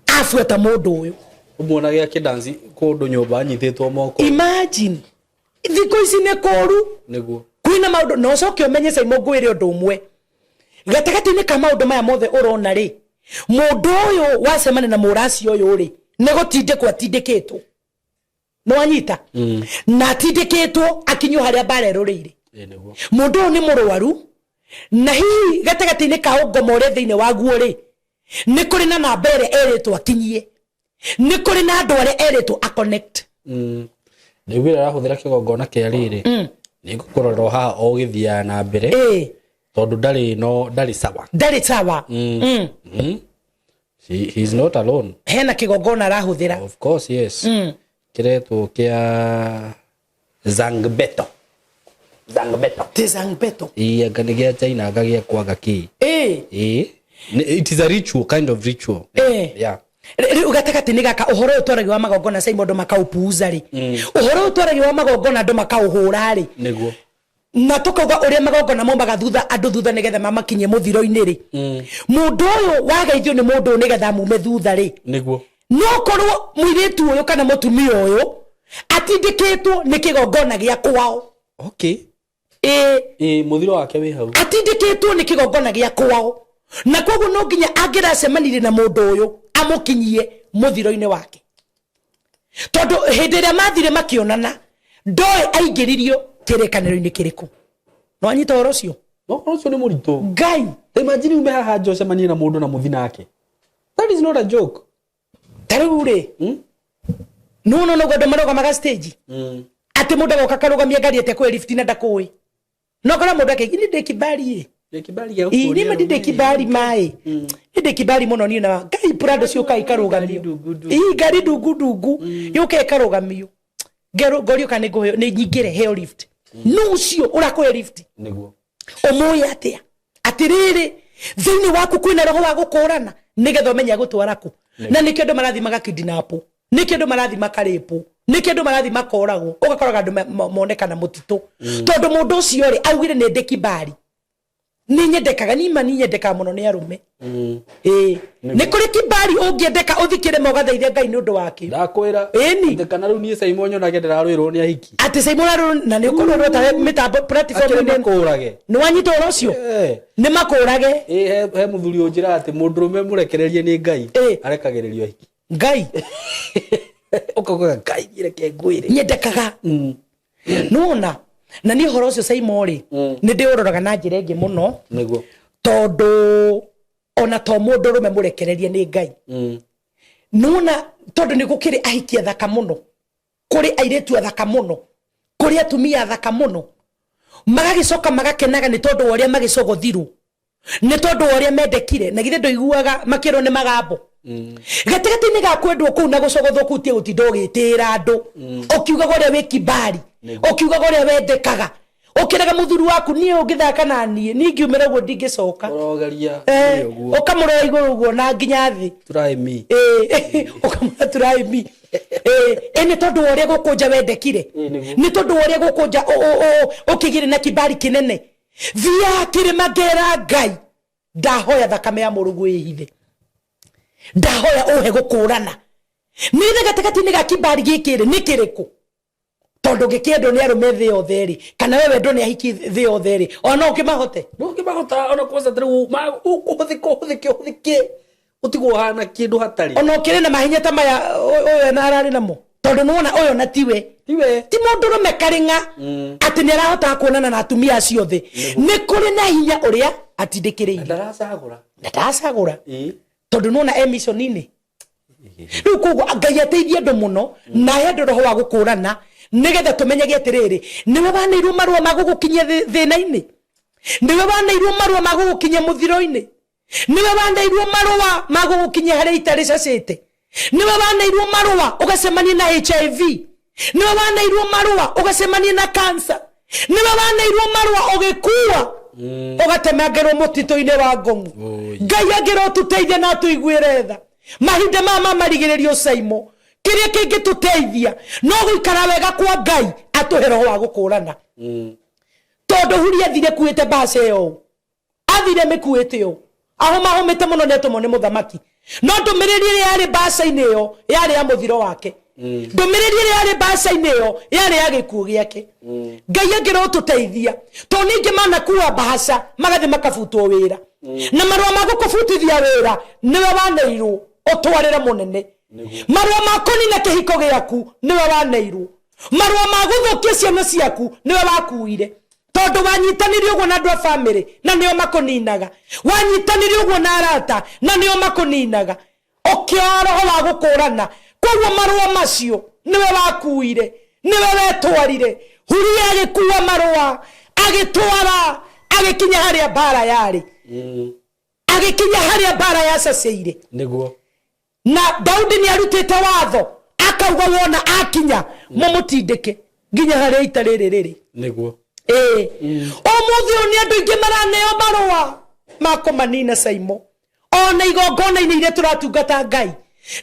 afuata mundu uyu umuona gya kidansi kundu nyumba nyithitwo moko imagine thiko ici ne koru niguo kwina maundu no coke umenye Saimo ngwire undu umwe gatagati-ini ka maundu maya mothe urona ri mundu uyu wacemane na murasi uyu ri negotindikwo atindikitwo no anyita na atindikitwo akinyo haria barerurire mundu uyu ni murwaru na hihi gatagati-ini ka ugomo uri thiini waguo ri ni kuri na namba iria eritwo akinyie ni kuri na andu aria eritwo a connect niguo arahuthira kigongona kia riri ni gukororo ha o githia na mbere tondu ndari sawa he is not alone hena kigongona arahuthira of course yes kiretwo kia Zangbeto ngani gia China gagia kwaga ki it is a ritual kind of ritual yeah ugataka ni gaka uhoro utwaragi wa magongona Saimo ndo makaupuuza ri uhoro utwaragi wa magongona ndo makauhura ri niguo na tukauga uria magongona mombaga thutha andu thutha nigetha mamakinye muthiro-ini ri mundu uyu wageithio ni mundu nigetha mume thutha ri niguo no korwo muiritu uyu kana mutumia uyu atindikitwo ni kigongona gia kwao okay muthiro wake wi hau atindikitwo ni kigongona gia kwao na koguo no nginya angiracemanirie na mundu uyu amukinyie muthiro-ini wake tondu hindi iria mathire makionana ndoe aingiririo kirekaniro-ini kiriku no anyita oro cio ni murito ngai imagine ume haha Joseph na mundu na muthina yake that is not a joke tarure no godo maroga maga stage ati mundu goka karugamia ngari ete kwe lift na ndakui no kora mundu ake ini de kibali ya ni madide kibali mai ide kibali muno ni na ngai prado cio kai karugamio gari dugu yuke karugamio gorio kane go ni nyingire heo lift no cio urakwe lift niguo omoya atia atiriri thini waku kwina roho wa gukurana nigetha menya gutwara ku na nikio ndo marathi magakidinapo nikio ndo marathi makaripo nikio ndo marathi makoragwo ugakoraga andu monekana mutito tondu mundu ucio ri augire ni ndekibari ni nyendekaga ni mani nyendeka muno ni arume ni kuri kibari ungiendeka uthikire mogathaithia ngai ni undu wake ndakwira ni kana ru ni Saimo nyona genda rwirwo ni ahiki ati Saimo ru na ni ukorwo ta mitambo platform ni kurage ni wanyita oro cio ni makurage he muthuri unjira ati mundurume murekererie ni ngai arekagiririo ahiki ngai ukagoga ngai ireke ngwire nyendekaga nona na ni horo cio Saimo ri ni ndiuroraga na njira ingi muno niguo tondu ona to mundu rume murekererie ni ngai nona tondu ni gukiri ahiki athaka muno kuri airetu athaka muno kuri atumia athaka muno magagicoka magakenaga ni tondu woria magicogothiru ni tondu woria mendekire na githe ndoiguaga makiro ni magambo gatigati-ini ga kwendwo kuu na gucogothwo kuu tie gutinda ugitira andu ukiugaga uria wi kibari ukiugaga uria wendekaga ukiraga muthuri waku nie ungithaka na nie ngiumira guo ndingicoka urogeria ukamurora iguru guo na nginya thi try me ukamura try me ni tondu woria gukunja wendekire ni tondu woria gukunja ukigire na kibari kinene thia kirima ngera ngai ndahoya thakame ya murugu ihithe ndahoya uhe gukurana nithe gatigati-ini ga kibari gikiri ni kiriku tondu gikiendo ni arume thi otheri kana wewe ndo ni ahiki thi otheri ona ukimahote no ukimahota ona kwanza tru uhuthike utigwo hana kindu hatari ona ukire na mahinya ta maya oyo na arari namo tondu nuona oyo na tiwe ti mundu rume karinga ati ni arahota kuonana na atumia acio thi ni kuri na hinya uria atindikiriire ndaracagura tondu nona emission nini riu koguo Ngai ateithie andu muno na hendu roho wa gukurana nigetha tumenyage atiriri niwe banirwo marua magugukinyia thina-ini niwe banirwo marua magugukinyia muthiro-ini niwe banirwo marua magugukinyia hari itari cacite niwe banirwo marua ugacemania na HIV niwe banirwo marua ugacemania na cancer niwe banirwo marua ugikua ugatemangerwo mutito-ini wa Ngong'u Ngai agiro tuteithia na tuiguire tha mahinda mama marigiririo Saimo kiria kingi tuteithia no guikara wega kwa Ngai atuhe roho wa gukurana tondu huria thire kuite base yo athire mikuite yo aho mahomete muno netumo ni muthamaki no ndumiriri yari base-ini yo yari ya muthiro wake ndumiriri yari base-ini yo yari ya gikuo giake Ngai agiro tuteithia to ningi mana kuwa bahasa magathi makafutwo wira na marwa magukufutithia wira niwe baneirwo otwarira munene marwa makoni na kihiko giaku niwe baneirwo marwa maguthukia ciana ciaku niwe bakuire tondu wanyitanire uguo na andu a family na nio makoninaga wanyitanire uguo na arata na nio makoninaga okioroho wa gukurana koguo marwa macio niwe bakuire niwe wetwarire huria agikuwa marwa agitwara agikinya haria bara yari agikinya haria bara yacaceire niguo na Daudi ni arutite watho akauga wona akinya mumutindike nginya haria itariri riri niguo omuthi oni andu ingi maraneo marua makomanina Saimo ona igongona-ini iria turatungata Ngai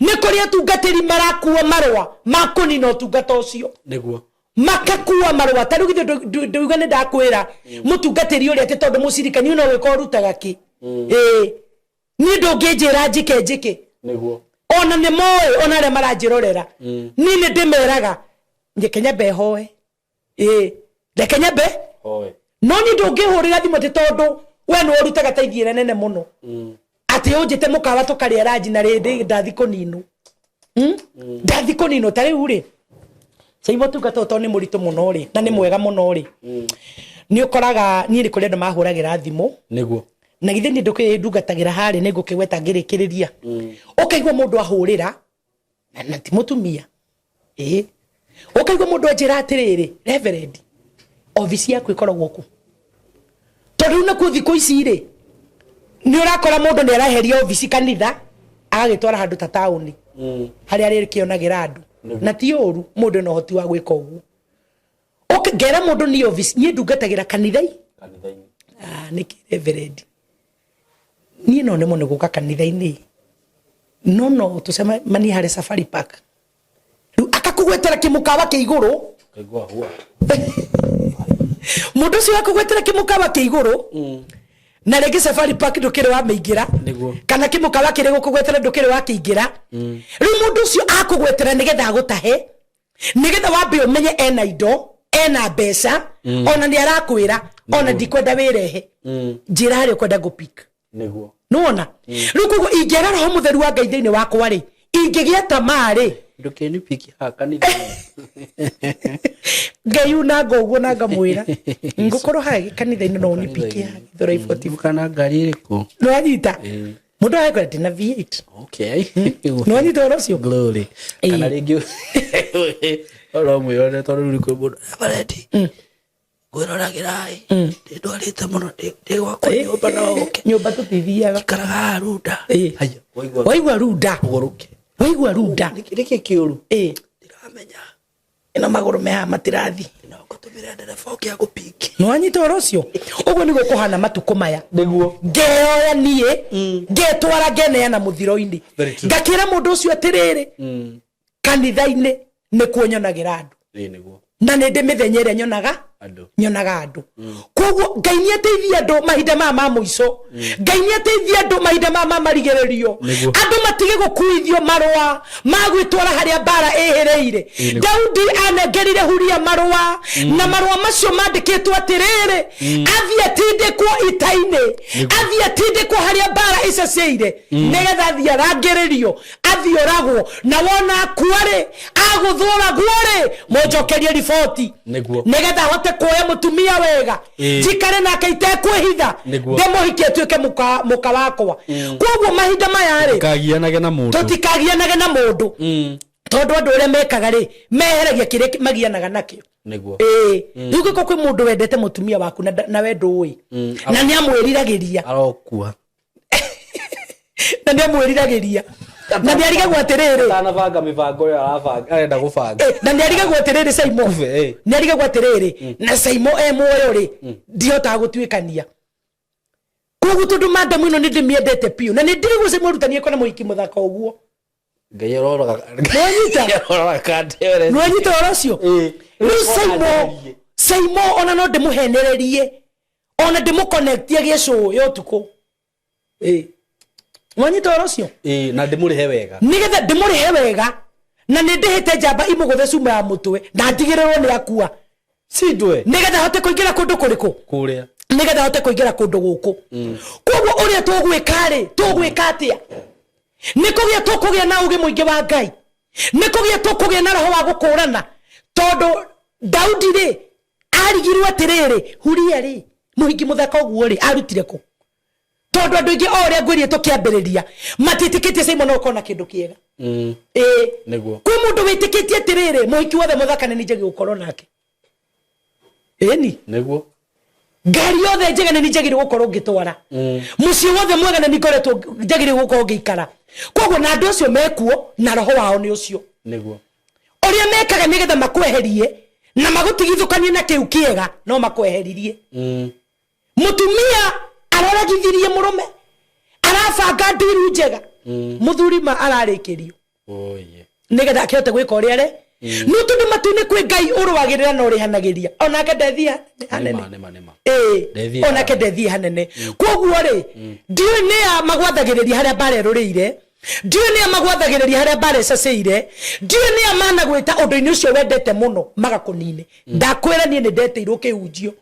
ni kuri atungatiri marakuwa marua makonina utungata ucio niguo makakuwa marua taru githe nduga ni ndakwira mutungatiri uria tondu mucirikani no wiko rutaga ki ni ndungijira njike niguo ona ni moe ona re maranjirorera ni ndimeraga njikenya behoe rekenya be hoe no ni ndungihurira thimu ti tondu we no rutaga taithire nene muno ati unjite mukawa tukaria ranji na rindi ndathi kuninu ndathi kuninu tari uri Saimo tungata to ni muritu muno ri na ni mwega muno ri ni ukoraga ni ri kuri andu mahuragira thimu niguo na githe ni ndukidungatagira hari ni ngukiweta ngirikiriria ukaigwa mundu ahurira na ti mutumia ukaigwa mundu ajira atiriri reverend ofisi yaku ikoragwo ku tondu na kuthi ku ici ri ni urakora mundu ni araheria ofisi kanitha agagitwara handu ta tauni hari ari kionagira andu na ti uru mundu no hoti wa gwika ugu ukigera mundu ni office ni ndungatagira kanithai ni reverend ni no nemo guka kanithai-ini no tusema mani hari Safari Park akakugwetera kimukawa ke iguru kaigwa huwa mundu cio akugwetera kimukawa ke iguru na rege Safari Park ndukire wa meingira kana kimukawa kire gukugwetera ndukire wa kiingira riu mundu cio akugwetera nigetha agutahe nigetha wambe umenye ena indo ena mbeca ona ni arakwira ona ndikwenda wirehe njira hari kwenda gupik niguo nona riu kugo ingera roho mutheru wa Ngai thiini wakwa ri ingigia tamari ndukeni piki hakanitha Ngai una ngoguo na ngamwira ngukorwo hagi kanitha-ini no ni piki hagi thora ifoti kana ngari iriku no anyita mundu akwira tina V8 okay no anyita orocio glory kana ringi oro muyone tondu riku mundu abareti gwiragirai ndwarite muno ndigwakwa nyumba no uke nyumba tutithiaga karaga runda haya waigua runda uguruke waigua runda riki kiuru ndiramenya ina maguru meha matirathi no gutumira ndereba ukia gupiki no anyita orocio uguo nigo kuhana matuko maya niguo ngeoya nie ngetwara ngeneana muthiro-ini ngakira mundu ucio atiriri kanitha-ini ni kuonyonagira andu niguo na ni ndi mithenya iria nyonaga andu koguo Ngai ni ateithia andu mahinda ma muico Ngai ni ateithia andu mahinda ma marigiririo andu matige gukuithio marua magwitwara haria bara ehereire Daudi anengerire huria marua na marua macio mandikitwo atiriri athie tindikwo ita-ini athie tindikwo haria bara icaceire nigetha thia rangererio athioragwo na wona kware aguthura gwore mojokerie riboti nigetha hote kuoya mutumia wega jikare na kaite kwihitha ndemuhikie tuike muka wakwa kwoguo mahinda maya ri tutikagianage na mundu tondu andu uria mekaga ri meheragia kire magianaga nakio niguo riu kwi mundu wendete mutumia waku na wendo ui na ni amwiriragiria arokua na ni amwiriragiria na ni arigagwo atiriri tanabanga mibango ya arabanga arenda gubanga na ni arigagwo atiriri Saimo ni arigagwo atiriri na Saimo muoyo ri ndiota gutwikania koguo tondu madamu ino ni ndimiendete piu na ni ndiri guce murutani ko na muhiki muthaka uguo ngai roroga nwanyita oracio Saimo ona no ndimuhenererie ona ndimuconnectie gicu yo tuko nwanyita oracio na ndimurihe wega nigetha ndimurihe wega na nindihite njamba imuguthe cuma ya mutwe na ndigirerwo ni akua sindwe nigetha hote kuingira kundu kuriku kuria nigetha hote kuingira kundu guku koguo uria tugwika atia nikugia tukugia na ugi muingi wa Ngai nikugia tukugia na roho wa gukurana tondu Daudi ri arigirwo atiriri huria ri muhingi muthaka uguo ri arutire ku tondu andu ingi oria ngwirie tukiambiriria matitikitie Saimo no kona kindu kiega niguo kwi mundu witikitie atiriri muhingi wothe muthaka ni njegi gukorwo nake niguo ngari yothe njega ni njegire gukorwo ngitwara muciĩ wothe mwega ni ngoretwo njegire gukorwo ngikara koguo na andu acio mekuo na roho wao ni ucio niguo uria mekaga nigetha makweherie na magutigithukanie na kiu kiega no makweheririe mutumia aroragithirie murume arabanga ndiru njega muthurima ararikirio nigetha akihote gwika uria re no tondu matune kwi Ngai urwagirira na urihanagiria onake ndethia hanene onake ndethia hanene koguo ri ndiu ni ya magwathagiriria haria bare ruriire ndiu ni ya magwathagiriria haria bare caceire ndiu ni ya mana gwita undu-ini ucio wendete muno magakunine ndakwira nie ni ndeteirwo kihunjio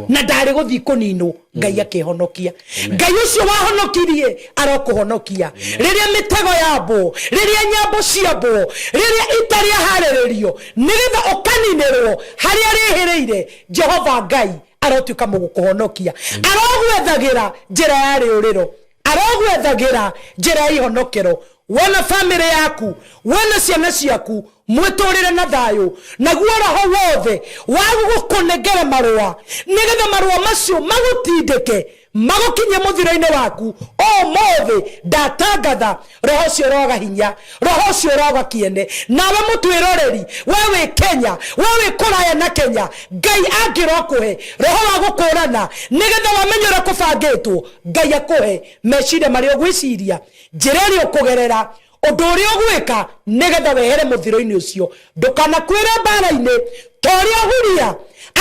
na ndari guthii kuninwo Ngai akihonokia Ngai ucio wahonokirie arokuhonokia riria mitego yabo riria nyambo ciabo riria itari hariririo nigetha ukaninirwo haria rihireire Jehova Ngai arotuika mugukuhonokia arogwethagira njira ya riuriro arogwethagira njira ya ihonokero wona family yaku wona ciana ciaku mwiturire na thayu naguo roho wothe wagukunengera marua nigetha marua macio magutindike magukinye muthiro-ini waku o mothe ndatangatha roho cio roga hinya roho cio roga kiene nawe mutwiroreri wewe Kenya wewe kuraya na Kenya Ngai angirokuhe roho wa gukurana nigetha wamenyera kubangitwo Ngai akuhe meciria mari ogwiciria njira iri ukugerera undu uria ugwika nigetha wehere muthiro-ini ucio ndukanakwire mbara-ini toria huria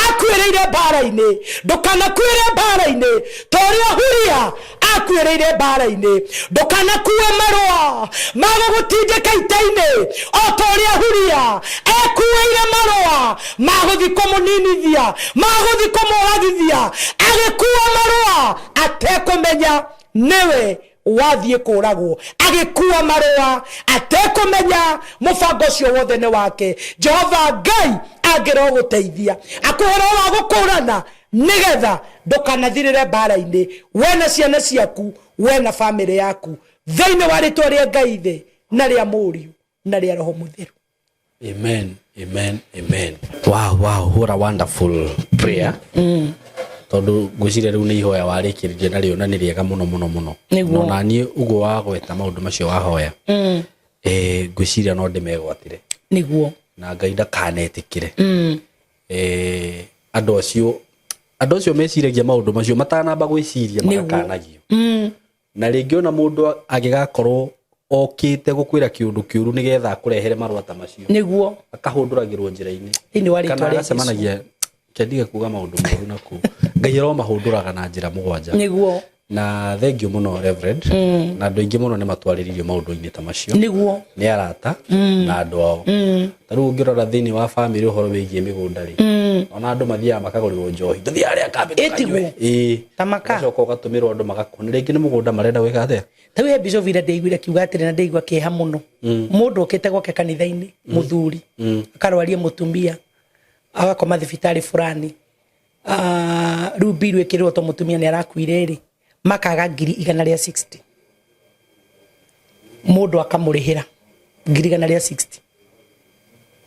akwireire mbara-ini ndukanakwire mbara-ini toria huria akwireire mbara-ini ndukanakue marua magugutindika ita-ini o toria huria ekuire marua maguthi kumuninithia maguthi kumurathithia agikua marua atekumenya niwe wathie kuragwo agikua marua atekumenya mubango cio wothe ni wake Jehova Ngai angiro guteithia akuhera wa gukurana nigetha ndukanathirire mbara-ini wena ciana ciaku wena family yaku thiini wa ritwa ria Ngai thi na ria Muriu na ria Roho Mutheru. Amen. Wow, what a wonderful prayer. Tondu ngwiciria riu ni ihoya warikiririe na rio na ni riega muno no na nie ugo wa gweta maundu macio wahoya ngwiciria no ndimegwatire niguo na Ngai ndakanetikire andu acio meciragia maundu macio matanamba gwiciria magakanagio na ringi ona mundu agigakorwo okite gukwira kiundu kiuru nigetha kurehere marua ta macio niguo akahunduragirwo njira-ini ini wari twari acemanagia kendiga kuga maundu moru naku Ngai ro mahunduraga na njira mugwanja niguo na thank you muno Reverend na andu aingi muno ni matwariririe maundu-ini ta macio niguo ni arata na andu ao taru ngirora thini wa family uhoro wigie migunda ri ona andu mathia makagorirwo njohi nduthi aria kambe tamaka coka ugatumirwo andu magakona ringi ni mugunda marenda gwika atia tawe Bishop Vira ndeiguire kiuga atiri na ndeigua kiha muno mundu okite gwake kanitha-ini muthuri akarwaria mutumia agakoma thibitari fulani rubiru ekirwo to mutumia ni arakuire ri makaga 160 mundu akamurihira 160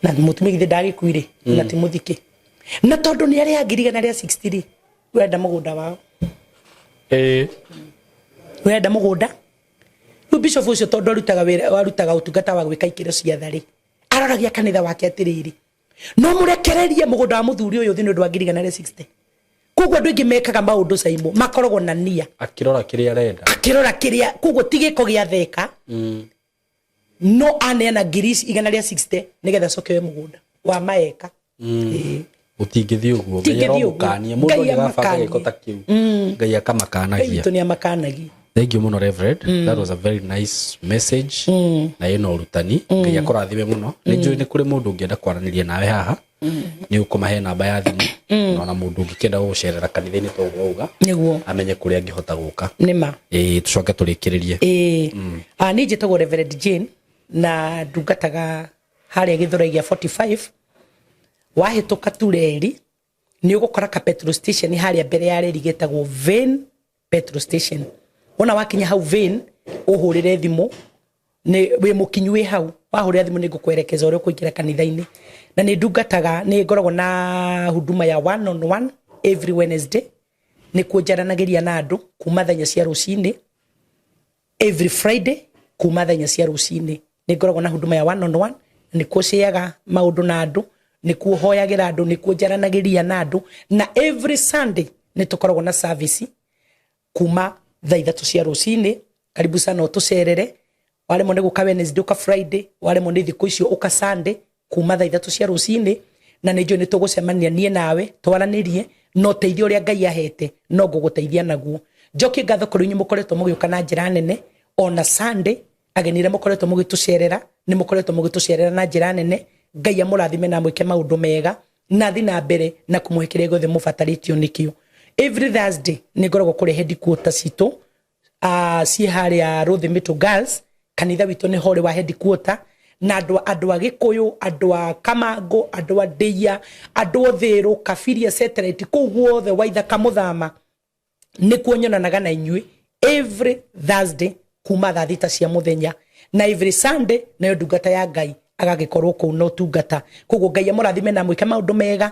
na mutumia githe ndagikuire na timuthike na tondu ni aria 160 ri wenda mugunda wao wenda mugunda Bishop ucio tondu arutaga utungata wa gwika ikiro cia thari aroragia kanitha wake atiriri no murekererie mugunda wa muthuri uyu thini ndu wa 160 kugwo ndu ingi mekaga maundu saimo makorogwo na nia akirora kiria kugwo tigiko gia theka no aneana 160 nigetha cokewe mugunda wa maeka utingithii uguo ngai arogukania mundu ni gabanga gikota kiu ngai akamakanagia itu ni amakanagia. Thank you muno Reverend that was a very nice message na ino urutani ngai akorathime muno ni njui ni kuri mundu ungienda kwaraniria nawe haha ni ukumahe namba ya thimu na mundu ungikenda gucerera kanitha-ini toguo uga niguo amenye kuri angihota guka nima tucoke turikiririe ni njitagwo Reverend Jane na ndungataga haria Githuraigia 45 wahituka tureri ni ugukora ka petrol station haria mbere ya reri getagwo Vein petrol station ona wakinya hau Vein uhurire thimu ni we mukinyu we hau wahurire thimu ni ngukwerekeza uri kuingira kanitha-ini na ni ndungataga ni ngoragwo na huduma ya 1-on-1 every Wednesday ni kujaranagiria na andu kuma thanya cia rucini every Friday kuma thanya cia rucini ni ngoragwo na huduma ya 1-on-1 ni kuciaga maundu na andu ni kuhoyagira andu ni kujaranagiria na andu na every Sunday ni tukoragwo na service kuma thaa 3 cia rucini karibu sana utucerere wale mo guka Wednesday uka Friday wale mo thiku icio uka Sunday kuma thaa 3 cia rucini na ni jo ni tugucemania nie nawe twaranirie no teithio uria Ngai ahete no guguteithia naguo njoki ngatho kuri nyu mukoretwo mugiuka na njira nene ona Sunday agenire mukoretwo mugitucerera ni mukoretwo mugitucerera na njira nene Ngai amurathime na mwike maundu mega na thi na mbere na kumuhekere gothe mubataritio nikio every Thursday ni ngoragwo kuri headquarters itu si haria Ruthimitu Girls kanitha witu ni hore wa headquarter na andu a Gikuyu andu a Kamango andu a Deia andu othiru Kafiria satellite kugwo the waitha kamuthama ni kuonyonanaga na inyui every Thursday kuma thaa 3 cia muthenya na every Sunday na ndungata ya Ngai agagikorwo ku no tungata kugwo Ngai amurathime na mwike maundu mega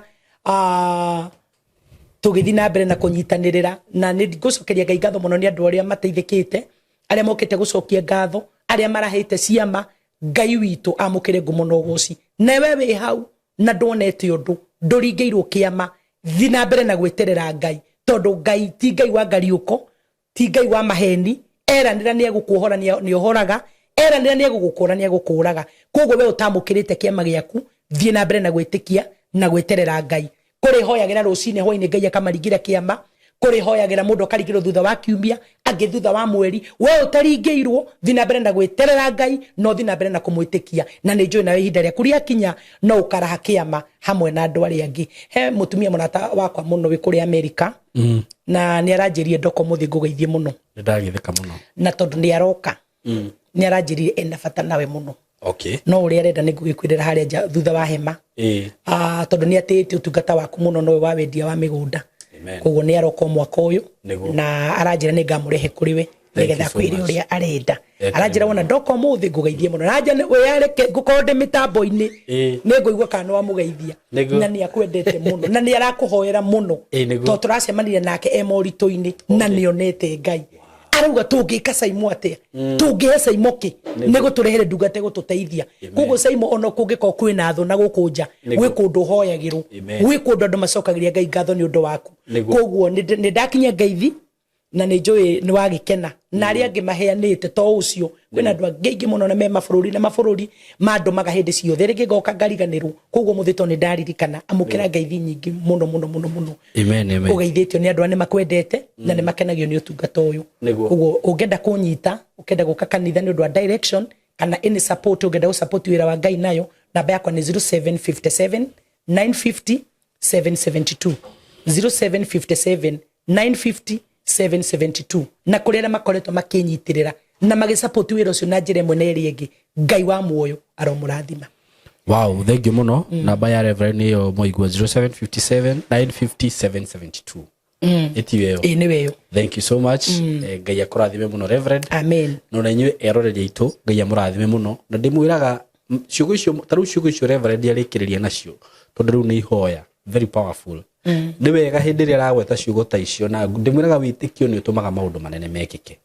tugithi na mbere na kunyitanirira na ni ngucokeria Ngai ngatho muno ni andu aria mateithikite aria mokite gucokia ngatho aria marahite ciama Ngai witu amukire ngumo no goci newe wi hau na ndonete undu nduringeirwo kiama thi na mbere na gweterera Ngai tondu Ngai ti Ngai wa ngariuko ti Ngai wa maheni eranira ni egukuhora ni ohoraga eranira ni egugukura ni egukuraga kugwo we utamukirite kiama giaku thi na mbere na gwitikia na gweterera Ngai kuri hoyagira rucine hoine Ngai akamaringira kiama kuri hoyagira mundu akarigirwo thutha wa kiumia angi thutha wa mweri we utaringeirwo thina mbere na gweterera Ngai no thina mbere na kumwitikia na ni njui nawe ihinda ria kuria kinya no ukaraha kiama hamwe na andu aria angi he mutumia munata wakwa muno wi kuri America na ni aranjirie ndoko muthi ngugeithie muno ndagitheka muno na tondu ni aroka ni aranjirie enda bata nawe muno okay no uri arenda ni ngugikwirira haria thutha wa hema tondu ni atete utungata waku muno no wa wendia wa migunda kugwo ni aroko mwaka uyu na aranjira ni ngamurehe kuri we nigetha kwiri uria arenda aranjira wona ndoko muthi ngugeithie muno ranja we areke ngukonde mitambo-ini ni nguigua kana wa mugeithia na ni akwendete muno na ni arakuhoera muno to turacemanire nake emorito-ini na ni onete Ngai arauga tungika Saimo atia tungihe Saimo ki nego turehere ndungate gututeithia kugwo Saimo ono kungiko kwina tho na gukunja gwi kundu hoyagirwo gwi kundu andu macokagiria Ngai ngatho ni undu waku kugwo ni ndakinya ngeithi na nä njå nä wagäkena na arä angä maheanäte to å cio kwä andå angä må no na me mabå na mabå mandå maga hä ndä ciothe rä ngä ngoka ngariganä rwo koguo må thä to nä ndaririkana amå kä ra ngeithi nyingä må no å geithä tio nä andå nä makwendete na nä makenagio nä å tungata å yå koguo å ngenda kå nyita å kenda gå ka kanitha nä å ndå wa direction kana any support å ngenda gå support wä ra wa Ngai nayo namba yakwa nä 0757 950 772 0757 950 772 na kå rä arä a makoretwo makänyitä rä ra na magä support wä ra å cio na njä ra ä mwe na ä rä ä ngä Ngai wa muoyo aromå rathima. Wow, thank you muno. Namba ya Reverend nä yo moigua 0757 950 772 itiweyo nä weyo. Thank you so much. Ngai akũrathime muno Reverend. Amen. No na inyuĩ eroreria aitũ Ngai amũrathime muno na ndĩmwĩraga ciugo icio tarĩu ciugo icio Reverend arĩkĩrĩria nacio tondũ rĩu nĩ ihoya very powerful. Nĩ wega hĩndĩ ĩrĩa aragweta ciugo ta icio na ndĩmwĩraga wĩtĩkio nĩ ũtũmaga maũndũ manene mekĩke.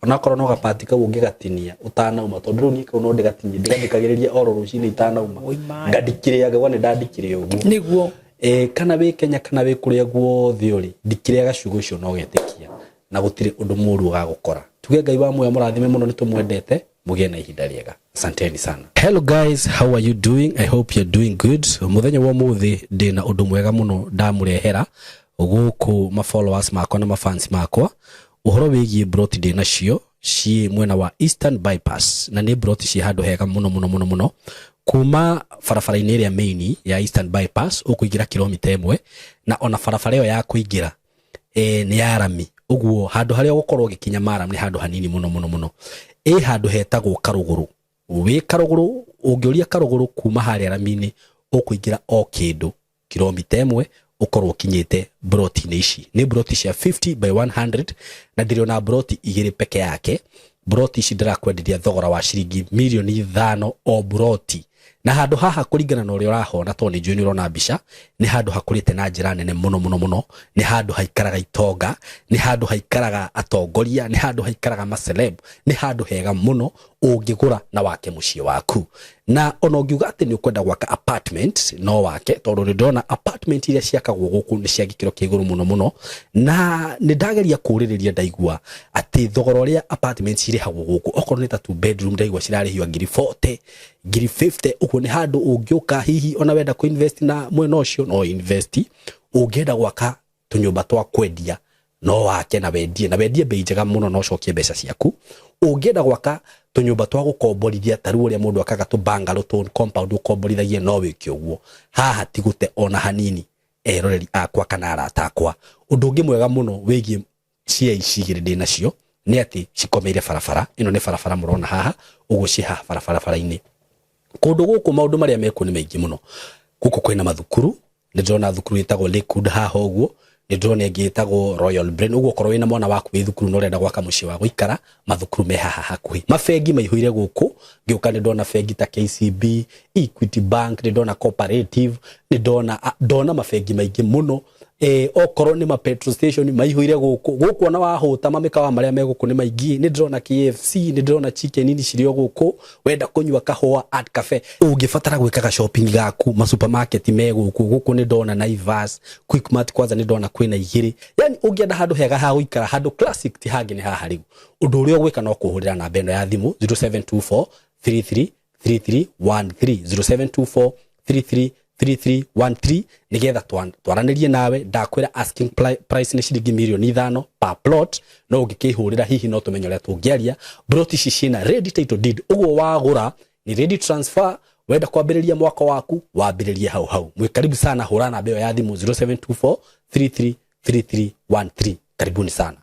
Ona korwo no gapati kau ũngĩgatinia ũtanauma tondũ rĩu niĩ kau no ndĩgatinie ndĩgathikagĩrĩria oro rũcinĩ itanauma ngandikĩrĩaga nĩ ndandikĩrĩ ũguo nĩguo kana wĩ Kenya kana wĩ kũrĩa guothe ũrĩ ndikĩrĩaga ciugo icio no getĩkia na gũtirĩ ũndũ mũũru ũgagũkora. Tuge Ngai wa muoyo mũrathime mũno nĩ tũmwendete mũgĩe na ihinda rĩega. Asanteni sana. Hello guys, how are you doing? I hope you're doing good. Muthenya wa mũthĩ ndĩna ũndũ mwega mũno ndamũrehera gũkũ ma followers makwa na ma fans makwa uhoro wĩgiĩ broti ndĩ nacio ciĩ mwena wa Eastern Bypass na nĩ broti ciĩ handũ hega mũno kuma barabara-inĩ ĩrĩa main ya Eastern Bypass ũkũingĩra kilomita 1 na ona barabara ĩyo ya kũingĩra nĩ ya rami ũguo handũ harĩa ũgũkorwo ũgĩkinya Maram nĩ handũ hanini mũno handũ hetagwo Karũgũrũ. Wĩ Karũgũrũ ũngĩũria Karũgũrũ kuma harĩa rami-inĩ ũkũingĩra o kĩndũ kilomita 1 ukorwo kinyete broti-inĩ ici nĩ broti cia 50 by 100 na ndĩrĩona broti igĩrĩ peke yake. Broti ici ndirakwenderia thogora wa ciringi mirioni 5 o broti na handũ haha kũringana na ũrĩa ũrahona to nĩ njũĩ nĩ ũrona mbica nĩ handũ hakũrĩte na njĩra nene mũno nĩ handũ haikaraga itonga nĩ handũ haikaraga atongoria nĩ handũ haikaraga maceleb nĩ handũ hega mũno ũngĩgũra na wake mũciĩ waku na ona ũngiuga atĩ nĩ ũkwenda gwaka apartment no wake tondũ nĩ ndona apartment iria ciakagwo gũkũ nĩ cia gĩkĩro kĩa igũrũ mũno na nĩ ndageria kũrĩrĩria ndaigua atĩ thogora ũrĩa apartment cirĩhagwo gũkũ okorwo nĩ ta 2 bedroom ndaigua cirarĩhio ngiri 40 ngiri 50 ũguo nĩ handũ ũngĩũka hihi ona wenda kũinvest na mwena ũcio no invest ũngĩenda gwaka tũnyũmba twa kwendia no wake na wendie bei njega mũno no cokie mbeca ciaku. Ũngĩenda gwaka tũnyũmba twa gũkomborithia tarũ ũrĩa mũndũ akaga tũbangalo tũ compound ũkomborithagie no wĩke ũguo haha tigũte ona hanini eroreri akwa kana arata akwa. Ũndũ ũngĩ mwega mũno wĩgiĩ cia ici igĩrĩ ndĩ nacio nĩ atĩ cikomeire barabara ĩno nĩ barabara mũrona haha ũguo ciĩ haha barabara-inĩ. Kũndũ gũkũ maũndũ marĩa mekuo nĩ maingĩ mũno. Gũkũ kwĩna mathukuru nĩ ndĩrona thukuru ĩtagwo Lakewood haha ũguo nĩ ndĩrona ĩngĩ ĩtagwo Royal Brain ũguo korwo wĩna mwana waku wĩ thukuru no ũrenda gwaka mũciĩ wa gũikara mathukuru me haha hakuhĩ. Mabengi maihũire gũkũ ngĩũka nĩ ndona bengi ta KCB, Equity Bank, nĩ ndona Cooperative, nĩ ndona mabengi maingĩ mũno okorwo nĩ ma petrol station maihũire gũkũ ona wahũta mamĩkawa marĩa me gũkũ nĩ maingĩ. Nĩ ndĩrona KFC, nĩ ndĩrona chicken ini cirĩo gũkũ wenda kũnyua kahũa at cafe ũngĩbatara gwĩkaga shopping gaku ma supermarket me gũkũ nĩ ndona Naivas, Quickmart kwanza nĩ ndona kwĩna igĩrĩ. Yani ũngĩenda handũ hega ha gũikara handũ classic ti hangĩ nĩ haha rĩu. Ũndũ ũrĩa ũgwĩka no kũhũrĩra namba ĩno ya thimũ 0724 33 3313 0724 33 3313 nigetha twaranĩrie nawe. Ndakwĩra asking price nĩ ciringi mirioni 5 per plot no ũngĩkĩhũrĩra hihi no tũmenye ũrĩa tũngĩaria. Broti ici ciĩna ready title deed ũguo wagũra ni ready transfer wenda kwambĩrĩria mwako waku wambĩrĩrie hau. Mwĩkaribu sana hũra namba ĩyo ya thimũ 0724 33 3313. Karibuni sana.